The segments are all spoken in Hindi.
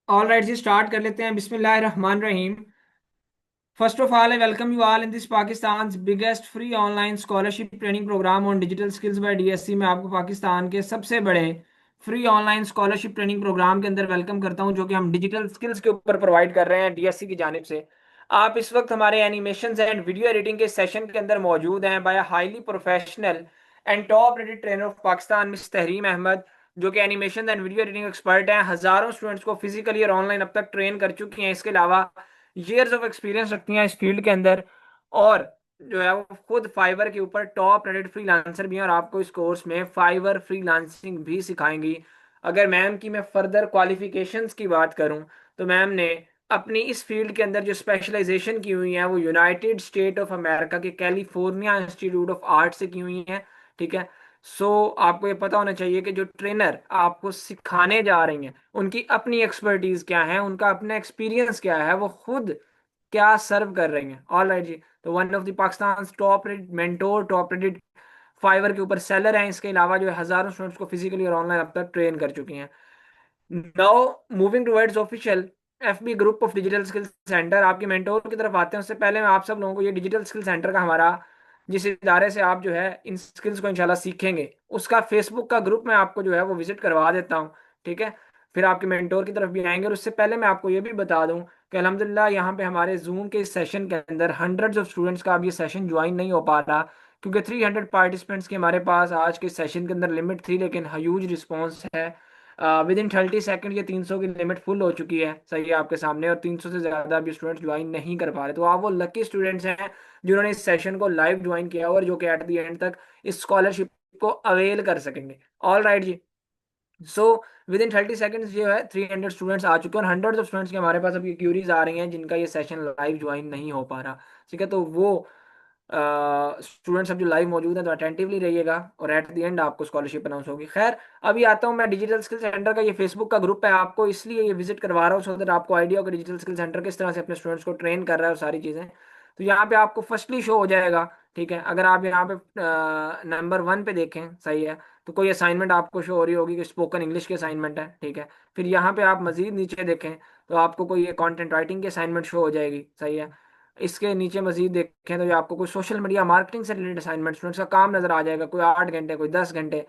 ऑल राइट जी, स्टार्ट कर लेते हैं। बिस्मिल्लाह रहमान रहीम। First of all, I welcome you all in this Pakistan biggest free online scholarship training programme on digital skills by DSC में आपको पाकिस्तान के सबसे बड़े free online scholarship training programme के अंदर वेलकम करता हूं, जो कि हम डिजिटल स्किल्स के ऊपर प्रोवाइड कर रहे हैं डीएससी की जानिब से। आप इस वक्त हमारे एनिमेशन एंड वीडियो एडिटिंग के सेशन के अंदर मौजूद हैं by highly professional and top rated trainer of Pakistan miss Tahreem Ahmed, जो कि animation and video editing expert हैं। हजारों स्टूडेंट्स को फिजिकली और ऑनलाइन अब तक ट्रेन कर चुकी हैं। इसके अलावा ईयर्स ऑफ एक्सपीरियंस रखती हैं इस फील्ड के अंदर, और जो है वो खुद फाइवर के ऊपर टॉप रेटेड फ्रीलांसर भी हैं, और आपको इस कोर्स में फाइवर फ्रीलांसिंग भी सिखाएंगी। अगर मैम की मैं फर्दर क्वालिफिकेशंस की बात करूं, तो मैम ने अपनी इस फील्ड के अंदर जो स्पेशलाइजेशन की हुई है वो यूनाइटेड स्टेट ऑफ अमेरिका के कैलिफोर्निया इंस्टीट्यूट ऑफ आर्ट से की हुई है। ठीक है। सो आपको ये पता होना चाहिए कि जो ट्रेनर आपको सिखाने जा रही हैं उनकी अपनी एक्सपर्टीज क्या है, उनका अपना एक्सपीरियंस क्या है, वो खुद क्या सर्व कर रही हैं। ऑल राइट जी। तो one of the Pakistan top rated mentor, top rated Fiverr के ऊपर सेलर हैं। इसके अलावा जो है हजारों स्टूडेंट्स को फिजिकली और ऑनलाइन अब तक ट्रेन कर चुकी हैं। Now moving towards official FB group of digital skill centre, आपके मेंटोर की तरफ आते हैं। उससे पहले मैं आप सब लोगों को ये डिजिटल स्किल सेंटर का, हमारा जिस इदारे से आप जो है इन स्किल्स को इंशाल्लाह सीखेंगे, उसका फेसबुक का ग्रुप मैं आपको जो है वो विजिट करवा देता हूँ। ठीक है। फिर आपके मेंटोर की तरफ भी आएंगे, और उससे पहले मैं आपको ये भी बता दूं कि अल्हम्दुलिल्लाह यहाँ पे हमारे जूम के इस सेशन के अंदर हंड्रेड्स ऑफ स्टूडेंट्स का अब ये सेशन ज्वाइन नहीं हो पा रहा, क्योंकि 300 पार्टिसिपेंट्स की हमारे पास आज के सेशन के अंदर लिमिट थी, लेकिन ह्यूज रिस्पॉन्स है। विद इन 30 सेकेंड ये 300 की लिमिट फुल हो चुकी है, सही है आपके सामने, और 300 से ज़्यादा भी स्टूडेंट्स ज्वाइन नहीं कर पा रहे। तो आप वो लकी स्टूडेंट्स हैं जिन्होंने इस सेशन को लाइव ज्वाइन किया, और जो कि एट द एंड तक इस स्कॉलरशिप को अवेल कर सकेंगे। ऑल राइट जी। सो विद इन 30 सेकेंड्स जो है 300 स्टूडेंट्स आ चुके हैं, और हंड्रेड्स ऑफ स्टूडेंट्स के हमारे पास अभी क्यूरीज आ रही हैं जिनका ये सेशन लाइव ज्वाइन नहीं हो पा रहा। ठीक है। तो वो स्टूडेंट्स अब जो लाइव मौजूद हैं तो अटेंटिवली रहिएगा, और एट द एंड आपको स्कॉलरशिप अनाउंस होगी। खैर, अभी आता हूँ मैं डिजिटल स्किल सेंटर का। ये फेसबुक का ग्रुप है, आपको इसलिए ये विजिट करवा रहा हूँ सो दैट आपको आइडिया हो कि डिजिटल स्किल सेंटर किस तरह से अपने स्टूडेंट्स को ट्रेन कर रहा है और सारी चीज़ें। तो यहाँ पे आपको फर्स्टली शो हो जाएगा। ठीक है। अगर आप यहाँ पे नंबर 1 पे देखें, सही है, तो कोई असाइनमेंट आपको शो हो रही होगी कि स्पोकन इंग्लिश की असाइनमेंट है। ठीक है। फिर यहाँ पे आप मजीद नीचे देखें तो आपको कोई कंटेंट राइटिंग की असाइनमेंट शो हो जाएगी। सही है। इसके नीचे मजीद देखें तो ये आपको कोई सोशल मीडिया मार्केटिंग से रिलेटेड असाइनमेंट स्टूडेंट्स का काम नजर आ जाएगा, कोई 8 घंटे, कोई 10 घंटे,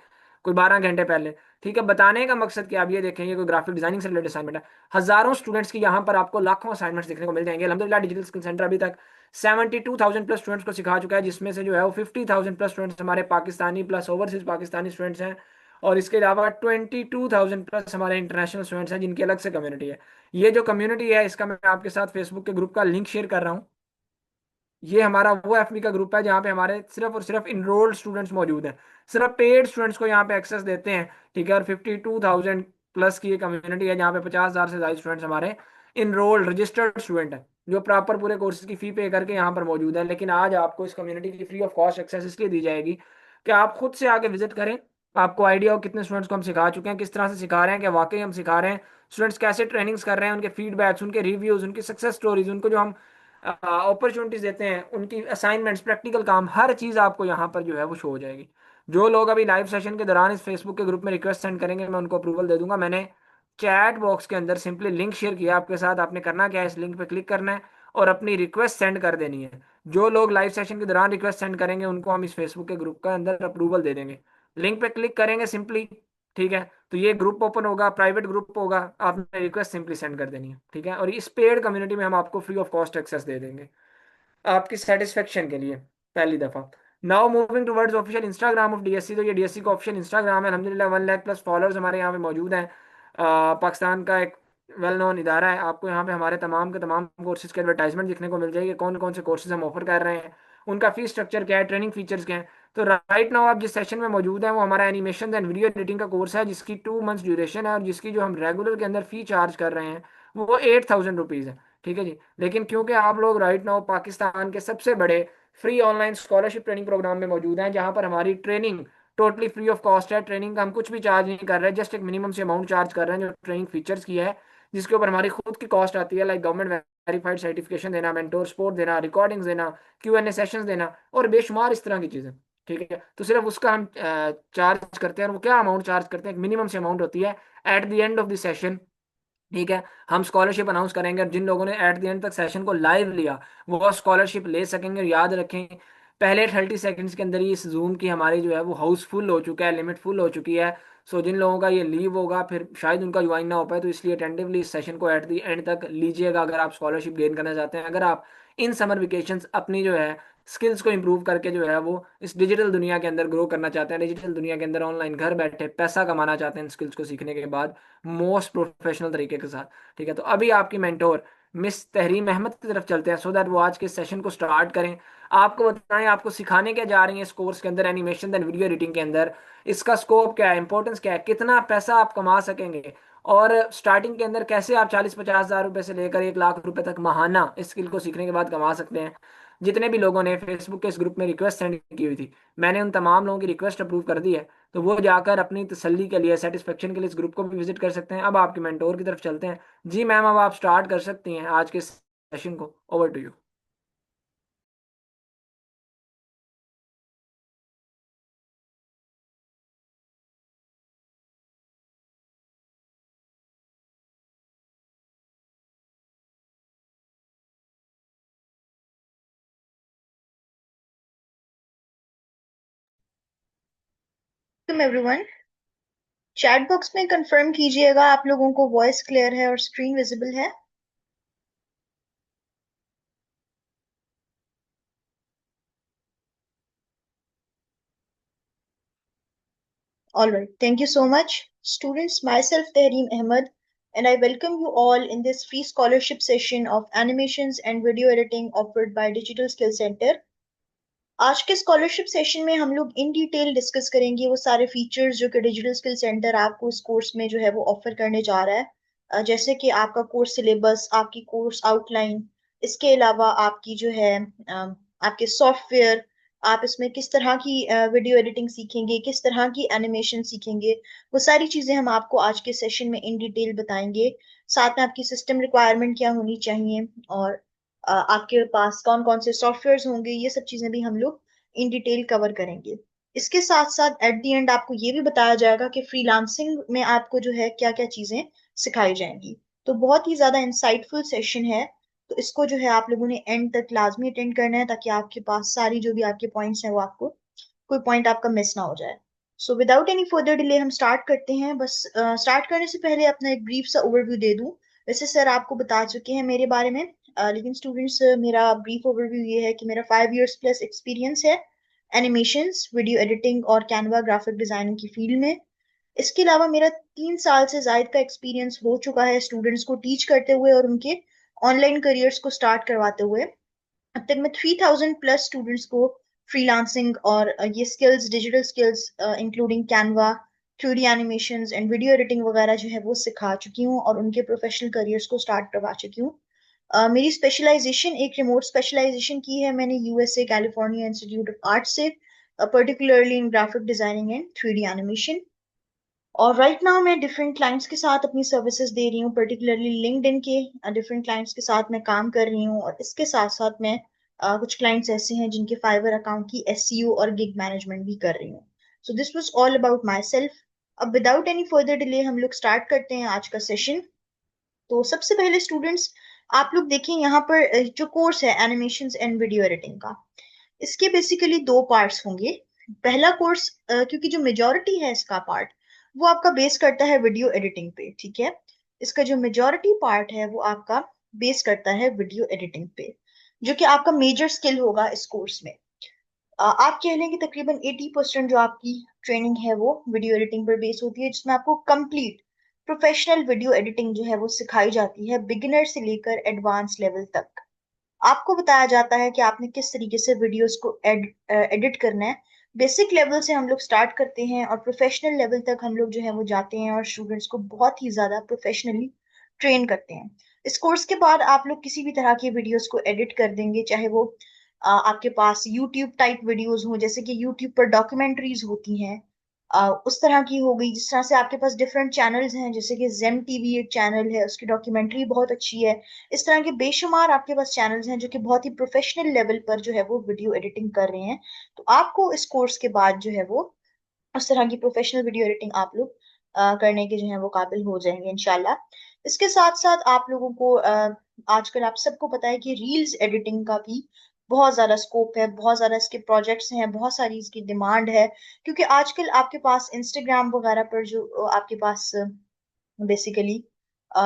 कोई 12 घंटे पहले। ठीक है। बताने का मकसद कि आप ये देखें, ये कोई ग्राफिक डिजाइनिंग से रिलेटेड असाइनमेंट है। हजारों स्टूडेंट्स की यहाँ पर आपको लाखों असाइनमेंट्स देखने को मिल जाएंगे। अलहमदिल्ला डिजिटल स्किल सेंटर अभी तक 72,000 प्लस स्टूडेंट्स को सिखा चुका है, जिसमें से जो है वो 50,000 प्लस स्टूडेंट्स हमारे Pakistani plus overseas Pakistani students हैं, और इसके अलावा 22,000 प्लस हमारे इंटरनेशनल स्टूडेंट्स हैं जिनकी अलग से कम्युनिटी है। ये जो कम्युनिटी है इसका मैं आपके साथ फेसबुक के ग्रुप का लिंक शेयर कर रहा हूँ। ये हमारा वो एफबी का ग्रुप है जहाँ पे हमारे सिर्फ और सिर्फ इनरोल्ड स्टूडेंट्स मौजूद हैं। सिर्फ पेड स्टूडेंट्स को यहाँ पे एक्सेस देते हैं। ठीक है। और 52,000 प्लस की ये कम्युनिटी है जहाँ पे 50,000 से ज्यादा स्टूडेंट्स हमारे इनरोल्ड रजिस्टर्ड स्टूडेंट हैं, जो प्रॉपर पूरे कोर्सेज की फी पे करके यहाँ पर मौजूद है। लेकिन आज आपको इस कम्युनिटी की फ्री ऑफ कॉस्ट एक्सेस इसलिए दी जाएगी कि आप खुद से आके विजिट करें, आपको आइडिया हो कितने स्टूडेंट्स को हम सिखा चुके हैं, किस तरह से सिखा रहे हैं, क्या वाकई हम सिखा रहे हैं, स्टूडेंट्स कैसे ट्रेनिंग्स कर रहे हैं, उनके फीडबैक्स, उनके रिव्यूज, उनकी सक्सेस स्टोरीज, उनको जो हम अपॉर्चुनिटीज देते हैं, उनकी असाइनमेंट्स, प्रैक्टिकल काम, हर चीज़ आपको यहाँ पर जो है वो शो हो जाएगी। जो लोग अभी लाइव सेशन के दौरान इस फेसबुक के ग्रुप में रिक्वेस्ट सेंड करेंगे, मैं उनको अप्रूवल दे दूंगा। मैंने चैट बॉक्स के अंदर सिंपली लिंक शेयर किया आपके साथ, आपने करना क्या है, इस लिंक पे क्लिक करना है और अपनी रिक्वेस्ट सेंड कर देनी है। जो लोग लाइव सेशन के दौरान रिक्वेस्ट सेंड करेंगे उनको हम इस फेसबुक के ग्रुप के अंदर अप्रूवल दे देंगे। लिंक पे क्लिक करेंगे सिंपली। ठीक है। तो ये ग्रुप ओपन होगा, प्राइवेट ग्रुप होगा, आपने रिक्वेस्ट सिंपली सेंड कर देनी है। ठीक है। और इस पेड कम्युनिटी में हम आपको फ्री ऑफ कॉस्ट एक्सेस दे देंगे आपकी सेटिस्फेक्शन के लिए, पहली दफा। Now moving towards official Instagram of DSC, तो ये डीएससी का ऑफिशियल इंस्टाग्राम है। अलहमदिल्ला 1 लाख प्लस फॉलोअर्स हमारे यहाँ पे मौजूद हैं। पाकिस्तान का एक वेल नोन इदारा है। आपको यहाँ पे हमारे तमाम के तमाम कोर्सेज के एडवर्टाइजमेंट दिखने को मिल जाएगी, कौन कौन से कोर्सेज हम ऑफर कर रहे हैं, उनका फीस स्ट्रक्चर क्या है, ट्रेनिंग फीचर्स क्या है। तो राइट नाउ आप जिस सेशन में मौजूद हैं वो हमारा एनिमेशन एंड वीडियो एडिटिंग का कोर्स है, जिसकी 2 मंथ्स ड्यूरेशन है, और जिसकी जो हम रेगुलर के अंदर फी चार्ज कर रहे हैं वो 8,000 रुपीज़ है। ठीक है जी। लेकिन क्योंकि आप लोग राइट नाउ पाकिस्तान के सबसे बड़े free online scholarship training program में मौजूद हैं, जहां पर हमारी training totally free of cost है, ट्रेनिंग का हम कुछ भी चार्ज नहीं कर रहे, जस्ट एक मिनिमम से अमाउंट चार्ज कर रहे हैं जो ट्रेनिंग फीचर्स की है, जिसके ऊपर हमारी खुद की कॉस्ट आती है, लाइक गवर्नमेंट वेरीफाइड सर्टिफिकेशन देना, मेंटोर सपोर्ट देना, रिकॉर्डिंग्स देना, क्यू एन ए सेशंस देना, और बेशुमार इस तरह की चीज़ें। ठीक है। तो सिर्फ उसका हम चार्ज करते हैं, और वो क्या अमाउंट चार्ज करते हैं, एक मिनिमम से अमाउंट होती है at the end of the session. ठीक है। हम स्कॉलरशिप अनाउंस करेंगे और जिन लोगों ने एट द एंड तक सेशन को लाइव लिया वो स्कॉलरशिप ले सकेंगे। और याद रखें, पहले 30 सेकंड्स के अंदर ही इस जूम की हमारी जो है वो हाउस फुल हो चुका है, लिमिट फुल हो चुकी है। सो जिन लोगों का ये लीव होगा फिर शायद उनका ज्वाइन ना हो पाए, तो इसलिए अटेंटिवली इस सेशन को एट द एंड तक लीजिएगा अगर आप स्कॉलरशिप गेन करना चाहते हैं। अगर आप इन समर वेकेशंस अपनी जो है स्किल्स को इम्प्रूव करके जो है वो इस डिजिटल दुनिया के अंदर ग्रो करना चाहते हैं, डिजिटल दुनिया के अंदर ऑनलाइन घर बैठे पैसा कमाना चाहते हैं इन स्किल्स को सीखने के बाद मोस्ट प्रोफेशनल तरीके के साथ। ठीक है, तो अभी आपकी मेंटोर मिस तहरीम अहमद की तरफ चलते हैं, सो दैट वो आज के सेशन को स्टार्ट करें। आपको बताएं आपको सिखाने क्या जा रही है इस कोर्स के अंदर, एनिमेशन एंड वीडियो एडिटिंग के अंदर। इसका स्कोप क्या है, इंपॉर्टेंस क्या है, कितना पैसा आप कमा सकेंगे, और स्टार्टिंग के अंदर कैसे आप 40-50 हज़ार रुपए से लेकर 1 लाख रुपए तक महाना इस स्किल को सीखने के बाद कमा सकते हैं। जितने भी लोगों ने फेसबुक के इस ग्रुप में रिक्वेस्ट सेंड की हुई थी, मैंने उन तमाम लोगों की रिक्वेस्ट अप्रूव कर दी है। तो वो जाकर अपनी तसल्ली के लिए, सेटिस्फेक्शन के लिए इस ग्रुप को भी विजिट कर सकते हैं। अब आपके मेंटोर की तरफ चलते हैं। जी मैम, अब आप स्टार्ट कर सकती हैं आज के सेशन को। Over to you. तुम एवरीवन, चैट बॉक्स में कंफर्म कीजिएगा आप लोगों को वॉइस क्लियर है और स्क्रीन विजिबल है। All right, thank you so much. Students, myself Tehreem Ahmed, and I welcome you all in this free scholarship session of animations and video editing offered by Digital Skill Center. आज के स्कॉलरशिप सेशन में हम लोग इन डिटेल डिस्कस करेंगे वो सारे फीचर्स जो कि डिजिटल स्किल सेंटर आपको इस कोर्स में जो है वो ऑफर करने जा रहा है। जैसे कि आपका कोर्स सिलेबस, आपकी कोर्स आउटलाइन, इसके अलावा आपकी जो है आपके सॉफ्टवेयर, आप इसमें किस तरह की वीडियो एडिटिंग सीखेंगे, किस तरह की एनिमेशन सीखेंगे, वो सारी चीजें हम आपको आज के सेशन में इन डिटेल बताएंगे। साथ में आपकी सिस्टम रिक्वायरमेंट क्या होनी चाहिए और आपके पास कौन कौन से सॉफ्टवेयर्स होंगे, ये सब चीजें भी हम लोग इन डिटेल कवर करेंगे। इसके साथ साथ एट द एंड आपको ये भी बताया जाएगा कि फ्रीलांसिंग में आपको जो है क्या क्या चीजें सिखाई जाएंगी। तो बहुत ही ज्यादा इंसाइटफुल सेशन है, तो इसको जो है आप लोगों ने एंड तक लाजमी अटेंड करना है ताकि आपके पास सारी जो भी आपके पॉइंट्स हैं वो आपको कोई पॉइंट आपका मिस ना हो जाए। So without any further delay हम स्टार्ट करते हैं। बस स्टार्ट करने से पहले अपना एक ब्रीफ सा ओवरव्यू दे दूं। वैसे सर आपको बता चुके हैं मेरे बारे में, लेकिन स्टूडेंट्स मेरा ब्रीफ ओवरव्यू ये है कि मेरा 5 इयर्स प्लस एक्सपीरियंस है एनिमेशंस, वीडियो एडिटिंग और कैनवा ग्राफिक डिजाइनिंग की फील्ड में। इसके अलावा मेरा 3 साल से जायद का एक्सपीरियंस हो चुका है स्टूडेंट्स को टीच करते हुए और उनके ऑनलाइन करियर्स को स्टार्ट करवाते हुए। अब तक मैं 3000 प्लस स्टूडेंट्स को फ्रीलांसिंग और ये skills, digital skills including Canva, 3D animations and video editing वगैरह जो है वो सिखा चुकी हूँ और उनके प्रोफेशनल करियर्स को स्टार्ट करवा चुकी हूँ। मेरी स्पेशलाइजेशन एक रिमोट स्पेशलाइजेशन की है मैंने USA California Institute of Art से, particularly in graphic designing and 3D animation. और राइट नाउ मैं डिफरेंट क्लाइंट्स के साथ अपनी सर्विसेज दे रही हूँ, पर्टिकुलरली लिंक्डइन के डिफरेंट क्लाइंट्स के साथ मैं काम कर रही हूँ। और इसके साथ साथ मैं कुछ क्लाइंट्स ऐसे हैं जिनके फाइवर अकाउंट की एसईओ और गिग मैनेजमेंट भी कर रही हूँ। So this was all about my self. अब विदाउट एनी फर्दर डिले हम लोग स्टार्ट करते हैं आज का सेशन। तो सबसे पहले स्टूडेंट्स, आप लोग देखें यहाँ पर जो कोर्स है एनिमेशन एंड वीडियो एडिटिंग का, इसके बेसिकली 2 पार्ट्स होंगे। पहला कोर्स, क्योंकि जो मेजोरिटी है इसका पार्ट वो आपका बेस करता है वीडियो एडिटिंग पे, ठीक है। इसका जो मेजोरिटी पार्ट है वो आपका बेस करता है वीडियो एडिटिंग पे, जो कि आपका मेजर स्किल होगा इस कोर्स में। आप कह लें कि तकरीबन 80% जो आपकी ट्रेनिंग है वो वीडियो एडिटिंग पर बेस होती है, जिसमें आपको कंप्लीट प्रोफेशनल वीडियो एडिटिंग जो है वो सिखाई जाती है, बिगिनर से लेकर एडवांस लेवल तक। आपको बताया जाता है कि आपने किस तरीके से वीडियोस को एडिट करना है। बेसिक लेवल से हम लोग स्टार्ट करते हैं और प्रोफेशनल लेवल तक हम लोग जो है वो जाते हैं और स्टूडेंट्स को बहुत ही ज्यादा प्रोफेशनली ट्रेन करते हैं। इस कोर्स के बाद आप लोग किसी भी तरह के वीडियोस को एडिट कर देंगे, चाहे वो आपके पास यूट्यूब टाइप वीडियोस हो, जैसे कि यूट्यूब पर डॉक्यूमेंट्रीज होती हैं, उस तरह की हो गई। जिस तरह से आपके पास डिफरेंट चैनल्स हैं, जैसे कि जेम टीवी एक चैनल है, उसकी डॉक्यूमेंट्री बहुत अच्छी है। इस तरह के बेशुमार आपके पास चैनल्स हैं जो कि बहुत ही प्रोफेशनल लेवल पर जो है वो वीडियो एडिटिंग कर रहे हैं। तो आपको इस कोर्स के बाद जो है वो उस तरह की प्रोफेशनल वीडियो एडिटिंग आप लोग करने के जो है वो काबिल हो जाएंगे इंशाल्लाह। इसके साथ साथ आप लोगों को आजकल आप सबको पता है कि रील्स एडिटिंग का भी बहुत ज्यादा स्कोप है, बहुत ज्यादा इसके प्रोजेक्ट्स हैं, बहुत सारी इसकी डिमांड है। क्योंकि आजकल आपके पास इंस्टाग्राम वगैरह पर जो आपके पास बेसिकली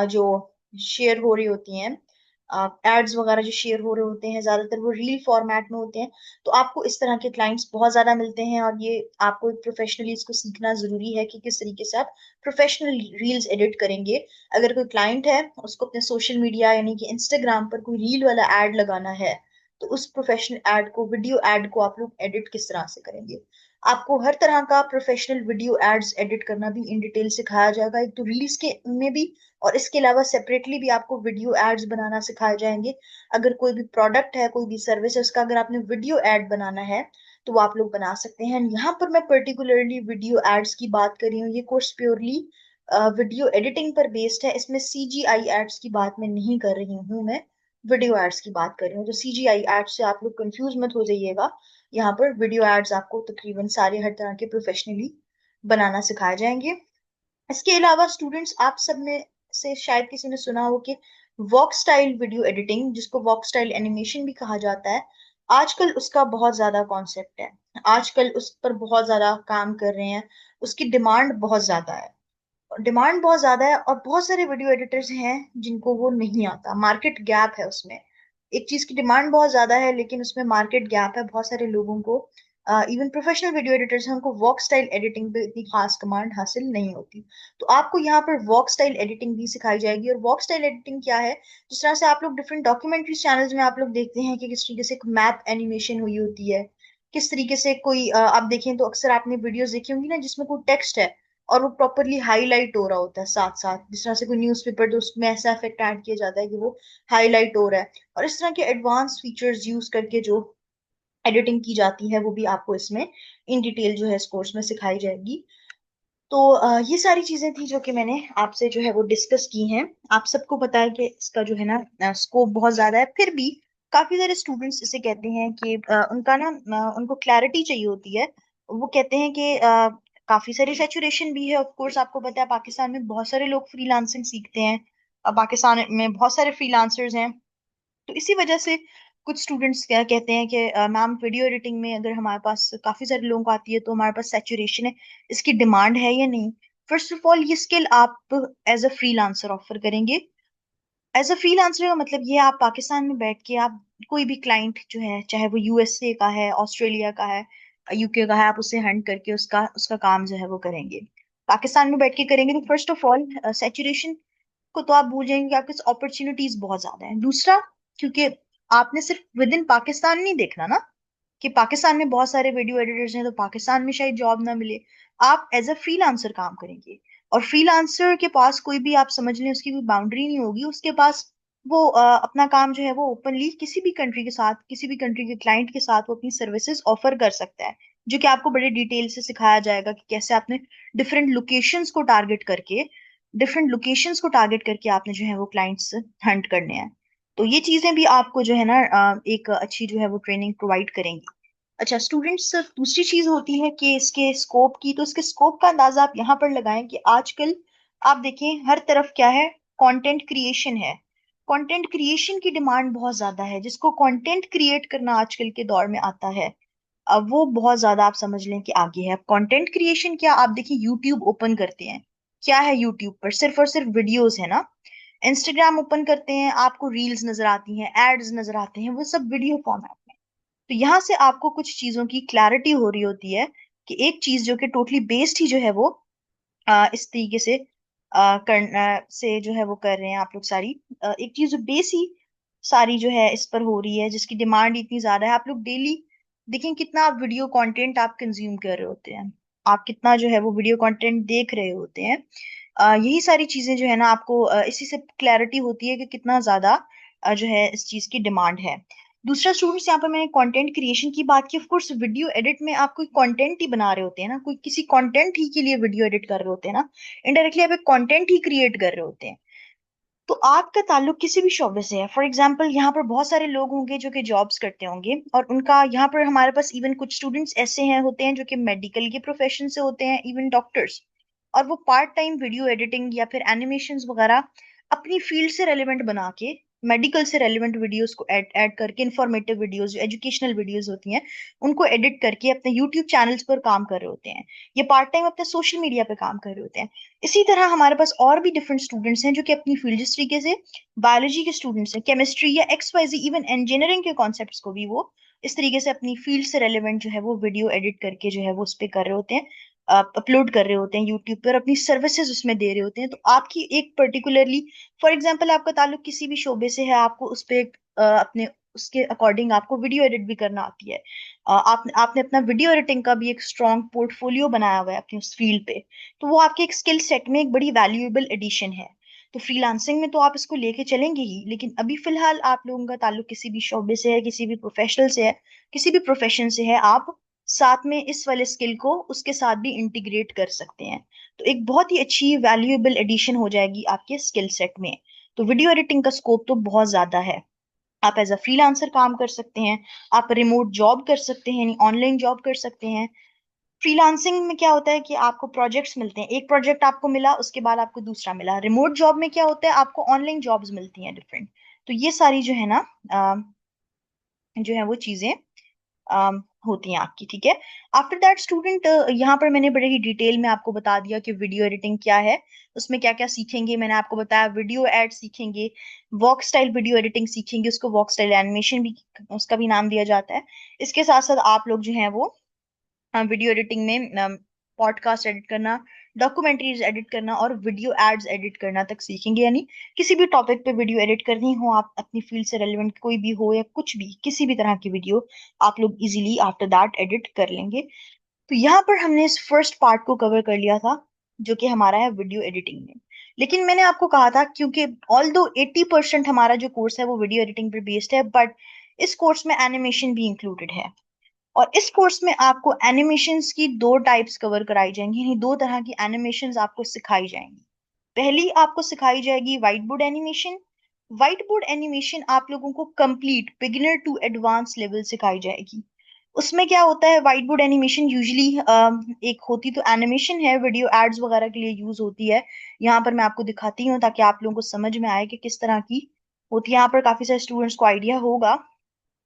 जो शेयर हो रही होती हैं, एड्स वगैरह जो शेयर हो रहे होते हैं ज्यादातर वो रील फॉर्मेट में होते हैं। तो आपको इस तरह के क्लाइंट्स बहुत ज्यादा मिलते हैं, और ये आपको प्रोफेशनली इसको सीखना जरूरी है कि किस तरीके से आप प्रोफेशनल रील्स एडिट करेंगे। अगर कोई क्लाइंट है, उसको अपने सोशल मीडिया यानी कि इंस्टाग्राम पर कोई रील वाला एड लगाना है, तो उस प्रोफेशनल एड को, वीडियो एड को आप लोग एडिट किस तरह से करेंगे। आपको हर तरह का प्रोफेशनल वीडियो एड्स एडिट करना भी इन डिटेल सिखाया जाएगा, एक तो रील्स के में भी, और इसके अलावा सेपरेटली भी आपको वीडियो एड्स बनाना सिखाए जाएंगे। अगर कोई भी प्रोडक्ट है, कोई भी सर्विस है, उसका अगर आपने वीडियो एड बनाना है तो वो आप लोग बना सकते हैं। यहाँ पर मैं पर्टिकुलरली वीडियो एड्स की बात कर रही हूँ। ये कोर्स प्योरली वीडियो एडिटिंग पर बेस्ड है, इसमें सीजीआई एड्स की बात मैं नहीं कर रही हूँ, मैं वीडियो एड्स की बात कर रही हूँ। तो सीजीआई एड्स से आप लोग कंफ्यूज मत हो जाइएगा। यहाँ पर वीडियो एड्स आपको तकरीबन सारे हर तरह के प्रोफेशनली बनाना सिखाए जाएंगे। इसके अलावा स्टूडेंट्स, आप सब में से शायद किसी ने सुना हो कि वॉक स्टाइल वीडियो एडिटिंग, जिसको वॉक स्टाइल एनिमेशन भी कहा जाता है, आजकल उसका बहुत ज्यादा कॉन्सेप्ट है। आजकल उस पर बहुत ज्यादा काम कर रहे हैं, उसकी डिमांड बहुत ज्यादा है। डिमांड बहुत ज्यादा है और बहुत सारे वीडियो एडिटर्स हैं जिनको वो नहीं आता, मार्केट गैप है उसमें। एक चीज की डिमांड बहुत ज्यादा है लेकिन उसमें मार्केट गैप है, बहुत सारे लोगों को, इवन प्रोफेशनल वीडियो एडिटर्स हैं, उनको वॉक स्टाइल एडिटिंग पे इतनी खास कमांड हासिल नहीं होती। तो आपको यहाँ पर वॉक स्टाइल एडिटिंग भी सिखाई जाएगी। और वॉक स्टाइल एडिटिंग क्या है, जिस तरह से आप लोग डिफरेंट डॉक्यूमेंट्री चैनल्स में आप लोग देखते हैं कि किस तरीके से एक मैप एनिमेशन हुई होती है, किस तरीके से कोई आप देखें तो अक्सर आपने वीडियोस देखी होंगी ना जिसमें कोई टेक्स्ट है और वो प्रॉपरली हाईलाइट हो रहा होता है साथ साथ, जिस तरह से कोई न्यूज़पेपर, तो उसमें ऐसा इफेक्ट ऐड किया जाता है कि वो हाईलाइट हो रहा है। और इस तरह के एडवांस फीचर्स यूज करके जो एडिटिंग की जाती है वो भी आपको इसमें इन डिटेल जो है इस कोर्स में सिखाई जाएगी। तो ये सारी चीजें थी जो कि मैंने आपसे जो है वो डिस्कस की हैं। आप सबको पता है कि इसका जो है ना स्कोप बहुत ज्यादा है, फिर भी काफी सारे स्टूडेंट्स इसे कहते हैं कि उनका ना उनको क्लैरिटी चाहिए होती है। वो कहते हैं कि काफी सारी सैचुरेशन भी है। ऑफ कोर्स आपको पता है पाकिस्तान में बहुत सारे लोग फ्रीलांसिंग सीखते हैं, पाकिस्तान में बहुत सारे फ्रीलांसर्स हैं। तो इसी वजह से कुछ स्टूडेंट्स क्या कहते हैं कि मैम वीडियो एडिटिंग में अगर हमारे पास काफी सारे लोगों को आती है तो हमारे पास सैचुरेशन है, इसकी डिमांड है या नहीं। फर्स्ट ऑफ ऑल, ये स्किल आप एज अ फ्रीलांसर ऑफर करेंगे। एज अ फ्रीलांसर का मतलब ये है, आप पाकिस्तान में बैठ के आप कोई भी क्लाइंट जो है, चाहे वो यूएसए का है, ऑस्ट्रेलिया का है, यूके का है, आप उसे हंट करके उसका उसका काम जो है वो करेंगे। पाकिस्तान में बैठ के करेंगे तो फर्स्ट ऑफ ऑल सैचुरेशन को तो आप भूल जाएंगे कि आपके अपॉर्चुनिटीज बहुत ज्यादा है। दूसरा, क्योंकि आपने सिर्फ विद इन पाकिस्तान नहीं देखना ना, कि पाकिस्तान में बहुत सारे वीडियो एडिटर्स हैं तो पाकिस्तान में शायद जॉब ना मिले। आप एज अ फ्रीलांसर काम करेंगे, और फ्रीलांसर के पास कोई भी, आप समझ लें, उसकी कोई बाउंड्री नहीं होगी। उसके पास वो अपना काम जो है वो ओपनली किसी भी कंट्री के साथ, किसी भी कंट्री के क्लाइंट के साथ वो अपनी सर्विसेज ऑफर कर सकता है, जो कि आपको बड़े डिटेल से सिखाया जाएगा कि कैसे आपने डिफरेंट लोकेशंस को टारगेट करके, आपने जो है वो क्लाइंट्स हंट करने हैं। तो ये चीजें भी आपको जो है ना एक अच्छी जो है वो ट्रेनिंग प्रोवाइड करेंगी। अच्छा स्टूडेंट्स, दूसरी चीज होती है कि इसके स्कोप की, तो इसके स्कोप का अंदाजा आप यहाँ पर लगाएं कि आजकल आप देखें हर तरफ क्या है, कंटेंट क्रिएशन है। कंटेंट क्रिएशन की डिमांड बहुत ज्यादा है, जिसको कंटेंट क्रिएट करना आजकल के दौर में आता है, अब वो बहुत ज्यादा आप समझ लें कि आगे है। अब कंटेंट क्रिएशन क्या, आप देखिए यूट्यूब ओपन करते हैं, क्या है यूट्यूब पर, सिर्फ और सिर्फ वीडियोस है ना। इंस्टाग्राम ओपन करते हैं, आपको रील्स नजर आती हैं, एड्स नजर आते हैं, वो सब वीडियो फॉर्मेट में। तो यहाँ से आपको कुछ चीजों की क्लैरिटी हो रही होती है कि एक चीज जो कि टोटली बेस्ड ही जो है वो इस तरीके से करना से जो है वो कर रहे हैं आप लोग सारी, एक चीज जो बेस ही सारी जो है इस पर हो रही है, जिसकी डिमांड इतनी ज्यादा है। आप लोग डेली देखें कितना आप वीडियो कंटेंट आप कंज्यूम कर रहे होते हैं, आप कितना जो है वो वीडियो कंटेंट देख रहे होते हैं। यही सारी चीजें जो है ना आपको इसी से क्लैरिटी होती है कि कितना ज्यादा जो है इस चीज की डिमांड है। दूसरा स्टूडेंट्स, यहाँ पर मैंने कंटेंट क्रिएशन की बात की। ऑफ कोर्स वीडियो एडिट में आप कोई कंटेंट ही बना रहे होते हैं ना, कोई किसी कंटेंट ही के लिए वीडियो एडिट कर रहे होते हैं ना, इनडायरेक्टली आप एक कंटेंट ही क्रिएट कर रहे होते हैं। तो आपका ताल्लुक किसी भी शोबे से है, फॉर एग्जाम्पल यहाँ पर बहुत सारे लोग होंगे जो कि जॉब्स करते होंगे, और उनका यहाँ पर हमारे पास इवन कुछ स्टूडेंट्स ऐसे हैं होते हैं जो कि मेडिकल के प्रोफेशन से होते हैं, इवन डॉक्टर्स। और वो पार्ट टाइम वीडियो एडिटिंग या फिर एनिमेशंस वगैरह अपनी फील्ड से रेलेवेंट बना के, मेडिकल से रेलेवेंट वीडियोस को ऐड ऐड करके, इंफॉर्मेटिव वीडियोस जो एजुकेशनल वीडियोस होती हैं उनको एडिट करके अपने यूट्यूब चैनल्स पर काम कर रहे होते हैं। ये पार्ट टाइम अपने सोशल मीडिया पे काम कर रहे होते हैं। इसी तरह हमारे पास और भी डिफरेंट स्टूडेंट्स हैं जो कि अपनी फील्ड, जिस तरीके से बायोलॉजी के स्टूडेंट्स हैं, केमिस्ट्री या एक्स वाई जी इवन इंजीनियरिंग के कॉन्सेप्ट्स को भी वो इस तरीके से अपनी फील्ड से रेलेवेंट जो है वो वीडियो एडिट करके जो है वो उस पे कर रहे होते हैं, अपलोड कर रहे होते हैं यूट्यूब पर, अपनी सर्विसेज उसमें दे रहे होते हैं। तो आपकी एक पर्टिकुलरली, फॉर एग्जांपल आपका ताल्लुक किसी भी शोबे से है, आपको उस पे अपने उसके अकॉर्डिंग आपको वीडियो एडिट भी करना आती है, आपने अपना वीडियो एडिटिंग का भी एक स्ट्रॉन्ग पोर्टफोलियो बनाया हुआ है अपनी उस फील्ड पे, तो वो आपके एक स्किल सेट में एक बड़ी वैल्यूएबल एडिशन है। तो फ्रीलांसिंग में तो आप इसको लेके चलेंगे ही, लेकिन अभी फिलहाल आप लोगों का ताल्लुक किसी भी शोबे से है, किसी भी प्रोफेशनल से है, किसी भी प्रोफेशन से है, आप साथ में इस वाले स्किल को उसके साथ भी इंटीग्रेट कर सकते हैं। तो एक बहुत ही अच्छी वैल्यूएबल एडिशन हो जाएगी आपके स्किल सेट में। तो वीडियो एडिटिंग का स्कोप तो बहुत ज्यादा है। आप एज अ फ्रीलांसर काम कर सकते हैं, आप रिमोट जॉब कर सकते हैं, यानी ऑनलाइन जॉब कर सकते हैं। फ्रीलांसिंग में क्या होता है कि आपको प्रोजेक्ट्स मिलते हैं, एक प्रोजेक्ट आपको मिला उसके बाद आपको दूसरा मिला। रिमोट जॉब में क्या होता है, आपको ऑनलाइन जॉब्स मिलती हैं डिफरेंट। तो ये सारी जो है ना जो है वो चीजें होती हैं आपकी, ठीक है। आफ्टर दैट स्टूडेंट, यहाँ पर मैंने बड़े ही डिटेल में आपको बता दिया कि वीडियो एडिटिंग क्या है, उसमें क्या क्या सीखेंगे। मैंने आपको बताया वीडियो एड सीखेंगे, वॉक स्टाइल वीडियो एडिटिंग सीखेंगे, उसको वॉक स्टाइल एनिमेशन भी उसका भी नाम दिया जाता है। इसके साथ साथ आप लोग जो है वो वीडियो एडिटिंग में पॉडकास्ट एडिट करना, डॉक्यूमेंट्रीज एडिट करना और वीडियो एड्स एडिट करना तक सीखेंगे। यानी किसी भी टॉपिक पे वीडियो एडिट करनी हो, आप अपनी फील्ड से रेलेवेंट कोई भी हो या कुछ भी, किसी भी तरह की वीडियो आप लोग इजीली आफ्टर दैट एडिट कर लेंगे। तो यहाँ पर हमने इस फर्स्ट पार्ट को कवर कर लिया था जो कि हमारा है वीडियो एडिटिंग में। लेकिन मैंने आपको कहा था, क्योंकि ऑल दो 80% हमारा जो कोर्स है वो वीडियो एडिटिंग पर बेस्ड है, बट इस कोर्स में एनिमेशन भी इंक्लूडेड है। और इस कोर्स में आपको एनिमेशंस की दो टाइप्स कवर कराई जाएंगी, यानी दो तरह की एनिमेशंस आपको सिखाई जाएंगी। पहली आपको सिखाई जाएगी white board animation. White board animation आप लोगों को complete beginner to advance level सिखाई जाएगी। उसमें क्या होता है, व्हाइट बोर्ड एनिमेशन यूजली एक होती तो एनिमेशन है, वीडियो एड्स वगैरह के लिए यूज होती है। यहाँ पर मैं आपको दिखाती हूँ ताकि आप लोगों को समझ में आए कि किस तरह की होती है। यहाँ पर काफी सारे स्टूडेंट्स को आइडिया होगा,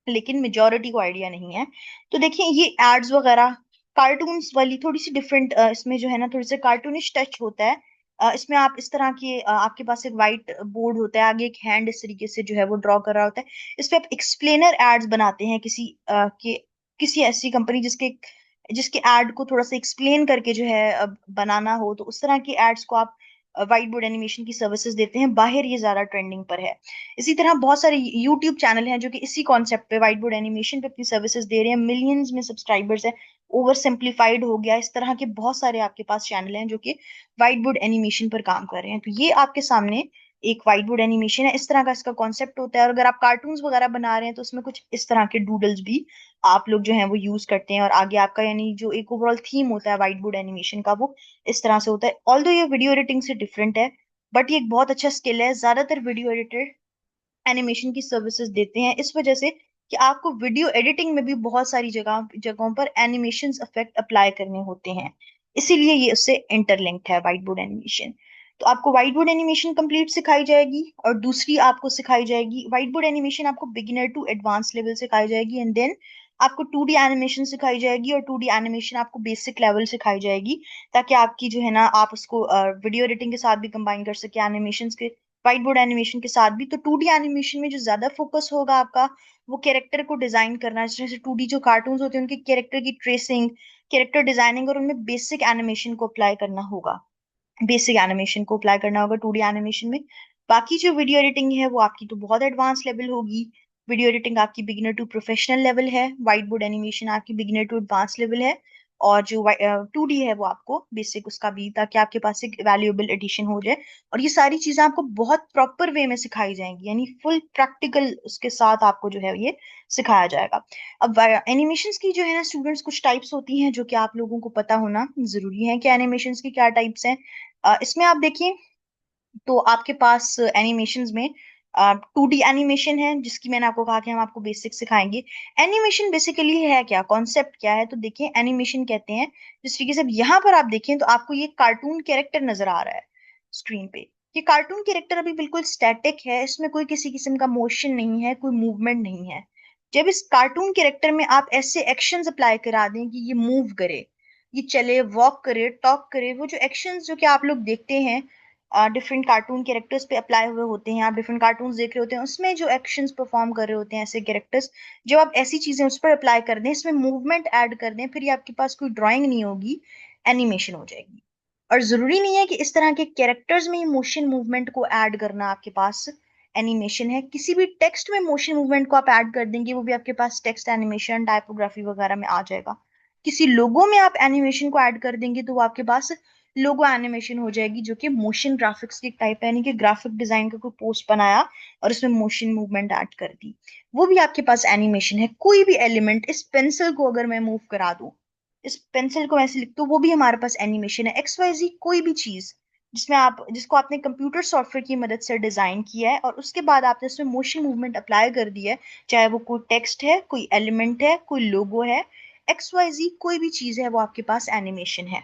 लेकिन मेजोरिटी को आइडिया नहीं है। तो देखिए, ये एड्स वगैरह कार्टून्स वाली थोड़ी सी डिफरेंट, इसमें जो है ना थोड़ी सी कार्टूनिश टच होता है। इसमें आप इस तरह की आपके पास एक व्हाइट बोर्ड होता है, आगे एक हैंड इस तरीके से जो है वो ड्रॉ कर रहा होता है। इस पे आप एक्सप्लेनर एड्स बनाते हैं किसी के किसी ऐसी कंपनी जिसके एड को थोड़ा सा एक्सप्लेन करके जो है बनाना हो, तो उस तरह की एड्स को आप व्हाइट बोर्ड एनिमेशन की सर्विसेज देते हैं। बाहर ये ज्यादा ट्रेंडिंग पर है। इसी तरह बहुत सारे यूट्यूब चैनल हैं जो कि इसी कॉन्सेप्ट पे व्हाइट बोर्ड एनिमेशन पे अपनी सर्विसेज दे रहे हैं, मिलियंस में सब्सक्राइबर्स है। ओवर सिंप्लीफाइड हो गया, इस तरह के बहुत सारे आपके पास चैनल हैं जो कि व्हाइट बोर्ड एनिमेशन पर काम कर रहे हैं। तो ये आपके सामने एक व्हाइट बोर्ड एनिमेशन है, इस तरह का इसका कॉन्सेप्ट होता है। और अगर आप कार्टून्स वगैरह बना रहे हैं तो उसमें कुछ इस तरह के डूडल्स भी आप लोग जो है वो यूज करते हैं, और आगे आपका यानी जो एक ओवरऑल थीम होता है व्हाइट बोर्ड एनिमेशन का वो इस तरह से होता है। ऑल्दो ये वीडियो एडिटिंग से डिफरेंट है, बट ये एक बहुत अच्छा स्किल है। ज्यादातर वीडियो एडिटर एनिमेशन की सर्विसेज देते हैं इस वजह से कि आपको वीडियो एडिटिंग में भी बहुत सारी जगहों पर एनिमेशन इफेक्ट अप्लाई करने होते हैं। इसीलिए ये उससे इंटरलिंक्ड है व्हाइट बोर्ड एनिमेशन। तो आपको व्हाइट बोर्ड एनिमेशन कंप्लीट सिखाई जाएगी, और दूसरी आपको सिखाई जाएगी व्हाइट बोर्ड एनिमेशन, आपको बिगिनर टू एडवांस लेवल सिखाई जाएगी, एंड देन आपको 2D एनिमेशन सिखाई जाएगी, और 2D एनिमेशन आपको बेसिक लेवल सिखाई जाएगी, ताकि आपकी जो है ना आप उसको वीडियो एडिटिंग के साथ भी कंबाइन कर सके, एनिमेशन के व्हाइट बोर्ड एनिमेशन के साथ भी। तो 2D एनिमेशन में जो ज्यादा फोकस होगा आपका, वो कैरेक्टर को डिजाइन करना, जैसे 2D जो कार्टून्स होते हैं उनके कैरेक्टर की ट्रेसिंग, कैरेक्टर डिजाइनिंग, और उनमें बेसिक एनिमेशन को अप्लाई करना होगा। बेसिक एनिमेशन को अप्लाई करना होगा 2D एनिमेशन में। बाकी जो वीडियो एडिटिंग है वो आपकी तो बहुत एडवांस लेवल होगी। वीडियो एडिटिंग आपकी बिगिनर टू प्रोफेशनल लेवल है, व्हाइट बोर्ड एनिमेशन आपकी बिगिनर टू एडवांस लेवल है, और जो 2D है वो आपको बेसिक उसका भी, ताकि आपके पास एक वैल्यूएबल एडिशन हो जाए। और ये सारी चीजें आपको बहुत प्रॉपर वे में सिखाई जाएंगी, यानी फुल प्रैक्टिकल उसके साथ आपको जो है ये सिखाया जाएगा। अब एनिमेशंस की जो है ना स्टूडेंट्स कुछ टाइप्स होती हैं जो कि आप लोगों को पता होना जरूरी है कि एनिमेशंस की क्या टाइप्स हैं। इसमें आप देखिए, तो आपके पास एनिमेशंस में 2D एनिमेशन है, जिसकी मैंने आपको कहा कि हम आपको बेसिक सिखाएंगे। एनिमेशन बेसिकली है क्या, कॉन्सेप्ट क्या है, तो देखिए एनिमेशन कहते हैं जिस तरीके से अब यहाँ पर आप देखें तो आपको ये कार्टून कैरेक्टर नजर आ रहा है स्क्रीन पे। ये कार्टून कैरेक्टर अभी बिल्कुल स्टैटिक है, इसमें कोई किसी किस्म का मोशन नहीं है, कोई मूवमेंट नहीं है। जब इस कार्टून कैरेक्टर में आप ऐसे एक्शंस अप्लाई करा दें कि ये मूव करे, ये चले, वॉक करे, टॉक करे, वो जो एक्शंस जो कि आप लोग देखते हैं डिफरेंट कार्टून कैरेक्टर्स पे अप्लाई हुए होते हैं, आप डिफरेंट कार्टून देख रहे होते हैं, उसमें जो एक्शंस परफॉर्म कर रहे होते हैं ऐसे कैरेक्टर्स, जब आप ऐसी चीजें उस पर अप्लाई कर दें, इसमें मूवमेंट ऐड कर दें, फिर ये आपके पास कोई ड्राइंग नहीं होगी, एनिमेशन हो जाएगी। और जरूरी नहीं है कि इस तरह के कैरेक्टर्स में मोशन मूवमेंट को ऐड करना आपके पास एनिमेशन है। किसी भी टेक्स्ट में मोशन मूवमेंट को आप ऐड कर देंगे, वो भी आपके पास टेक्स्ट एनिमेशन, टाइपोग्राफी वगैरह में आ जाएगा। किसी लोगो में आप एनिमेशन को ऐड कर देंगे तो वो आपके पास लोगो एनिमेशन हो जाएगी, जो कि मोशन ग्राफिक्स की टाइप है, यानी कि ग्राफिक डिजाइन का कोई पोस्ट बनाया और उसमें मोशन मूवमेंट ऐड कर दी, वो भी आपके पास एनिमेशन है। कोई भी एलिमेंट, इस पेंसिल को अगर मैं मूव करा दूं, इस पेंसिल को ऐसे लिख दो, वो भी हमारे पास एनिमेशन है। एक्स वाई जी कोई भी चीज जिसमें आप, जिसको आपने कंप्यूटर सॉफ्टवेयर की मदद से डिजाइन किया है और उसके बाद आपने उसमें मोशन मूवमेंट अप्लाई कर दिया है, चाहे वो कोई टेक्स्ट है, कोई एलिमेंट है, कोई लोगो है, एक्स वाई जी कोई भी चीज है, वो आपके पास एनिमेशन है।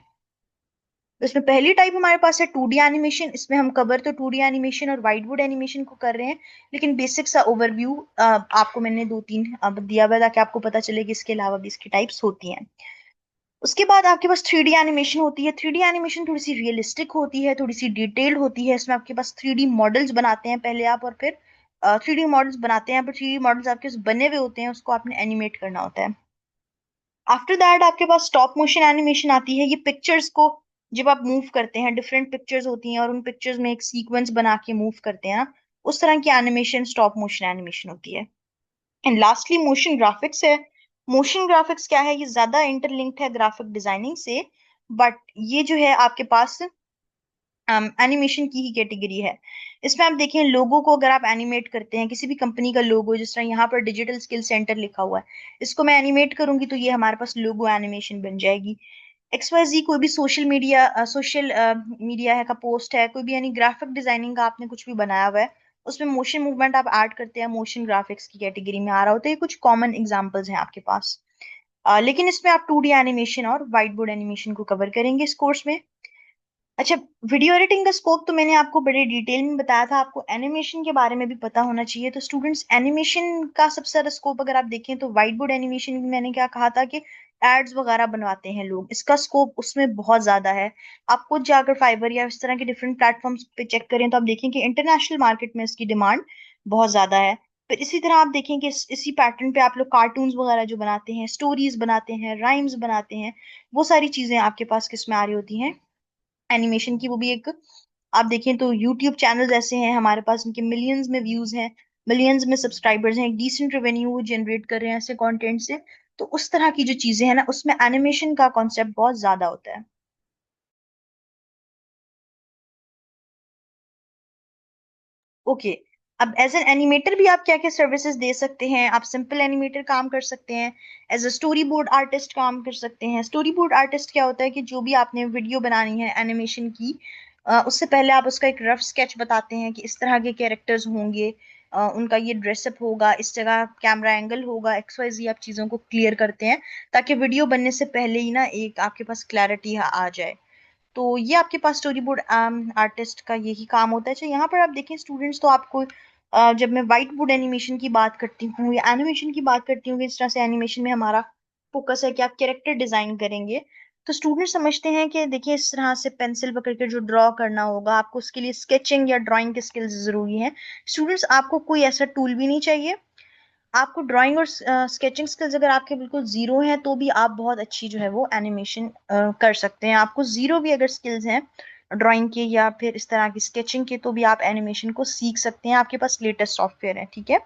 तो इसमें पहली टाइप हमारे पास है 2D एनिमेशन। इसमें हम कवर तो 2D एनिमेशन और वाइट बोर्ड एनिमेशन को कर रहे हैं, लेकिन बेसिक सा ओवरव्यू आपको मैंने दो तीन अब दिया हुआ है ताकि आपको पता चले कि इसके अलावा भी इसकी टाइप्स होती हैं। उसके बाद आपके पास 3D एनिमेशन होती है। 3D एनिमेशन थोड़ी सी रियलिस्टिक होती है, थोड़ी सी डिटेल्ड होती है। इसमें आपके पास 3D मॉडल्स बनाते हैं पहले आप, और फिर 3D मॉडल्स बनाते हैं, पर 3D मॉडल्स आपके पास बने हुए होते हैं, उसको आपने एनिमेट करना होता है। आफ्टर दैट आपके पास स्टॉप मोशन एनिमेशन आती है। ये पिक्चर्स को जब आप मूव करते हैं, डिफरेंट पिक्चर्स होती हैं और उन पिक्चर्स में एक सीक्वेंस बना के मूव करते हैं ना, उस तरह की एनिमेशन स्टॉप मोशन एनिमेशन होती है। एंड लास्टली मोशन ग्राफिक्स है। मोशन ग्राफिक्स क्या है, ये ज्यादा इंटरलिंक्ड है ग्राफिक डिजाइनिंग से, बट ये जो है आपके पास एनिमेशन की ही कैटेगरी है। इसमें आप देखें, लोगो को अगर आप एनिमेट करते हैं, किसी भी कंपनी का लोगो, जिस तरह यहाँ पर डिजिटल स्किल सेंटर लिखा हुआ है, इसको मैं एनिमेट करूंगी तो ये हमारे पास लोगो एनिमेशन बन जाएगी। एक्स वाई जी कोई भी सोशल मीडिया है का पोस्ट है, कोई भी यानी ग्राफिक डिजाइनिंग का आपने कुछ भी बनाया हुआ है, उसमें मोशन मूवमेंट आप ऐड करते हैं, मोशन ग्राफिक्स की कैटेगरी में आ रहा होता है। ये कुछ कॉमन एग्जांपल्स हैं आपके पास। लेकिन इसमें आप 2D एनिमेशन और व्हाइट बोर्ड एनिमेशन को कवर करेंगे इस कोर्स में। अच्छा, वीडियो एडिटिंग का स्कोप तो मैंने आपको बड़े डिटेल में बताया था, आपको एनिमेशन के बारे में भी पता होना चाहिए। तो स्टूडेंट्स, एनिमेशन का सबसे ज्यादा स्कोप अगर आप देखें तो व्हाइट बोर्ड एनिमेशन में मैंने क्या कहा था कि एड्स वगैरह बनवाते हैं लोग, इसका स्कोप उसमें बहुत ज्यादा है। आप खुद जाकर फाइवर या इस तरह के डिफरेंट प्लेटफॉर्म्स पे चेक करें तो आप देखें कि इंटरनेशनल मार्केट में इसकी डिमांड बहुत ज्यादा है। फिर इसी तरह आप देखें कि इसी पैटर्न पे आप लोग कार्टून्स वगैरह जो बनाते हैं, स्टोरीज बनाते हैं, राइम्स बनाते हैं, वो सारी चीजें आपके पास किस में आ रही होती हैं, एनिमेशन की। वो भी एक, आप देखें तो यूट्यूब चैनल्स ऐसे हैं हमारे पास, इनके मिलियंस में व्यूज हैं, मिलियंस में सब्सक्राइबर्स हैं, एक डिसेंट रेवेन्यू जनरेट कर रहे हैं ऐसे कंटेंट से। तो उस तरह की जो चीजें हैं ना, उसमें एनिमेशन का कॉन्सेप्ट बहुत ज्यादा होता है। ओके, अब एज एन एनिमेटर भी आप क्या क्या सर्विसेज दे सकते हैं। आप सिंपल एनिमेटर काम कर सकते हैं, as a story board artist काम कर सकते हैं। स्टोरी बोर्ड आर्टिस्ट क्या होता है कि जो भी आपने वीडियो बनानी है एनिमेशन की, उससे पहले आप उसका एक रफ स्केच बताते हैं कि इस तरह के कैरेक्टर्स होंगे, उनका ये ड्रेसअप होगा, इस जगह कैमरा एंगल होगा, एक्स वाई जी आप चीज़ों को क्लियर करते हैं ताकि वीडियो बनने से पहले ही ना एक आपके पास क्लैरिटी आ जाए। तो ये आपके पास स्टोरी बोर्ड आर्टिस्ट का यही काम होता है। अच्छा, यहाँ पर आप देखें स्टूडेंट्स, तो आपको जब मैं व्हाइट बोर्ड एनिमेशन की बात करती हूँ या एनिमेशन की बात करती हूँ कि इस तरह से एनिमेशन में हमारा फोकस है कि आप कैरेक्टर डिजाइन करेंगे, तो स्टूडेंट समझते हैं कि देखिए इस तरह से पेंसिल पकड़ के जो ड्रॉ करना होगा आपको, उसके लिए स्केचिंग या ड्राइंग के स्किल्स जरूरी हैं। स्टूडेंट्स, आपको कोई ऐसा टूल भी नहीं चाहिए। आपको ड्राइंग और स्केचिंग स्किल्स अगर आपके बिल्कुल जीरो हैं तो भी आप बहुत अच्छी जो है वो एनिमेशन कर सकते हैं। आपको जीरो भी अगर स्किल्स हैं ड्राइंग के या फिर इस तरह की स्केचिंग के, तो भी आप एनिमेशन को सीख सकते हैं, आपके पास लेटेस्ट सॉफ्टवेयर है, ठीक है।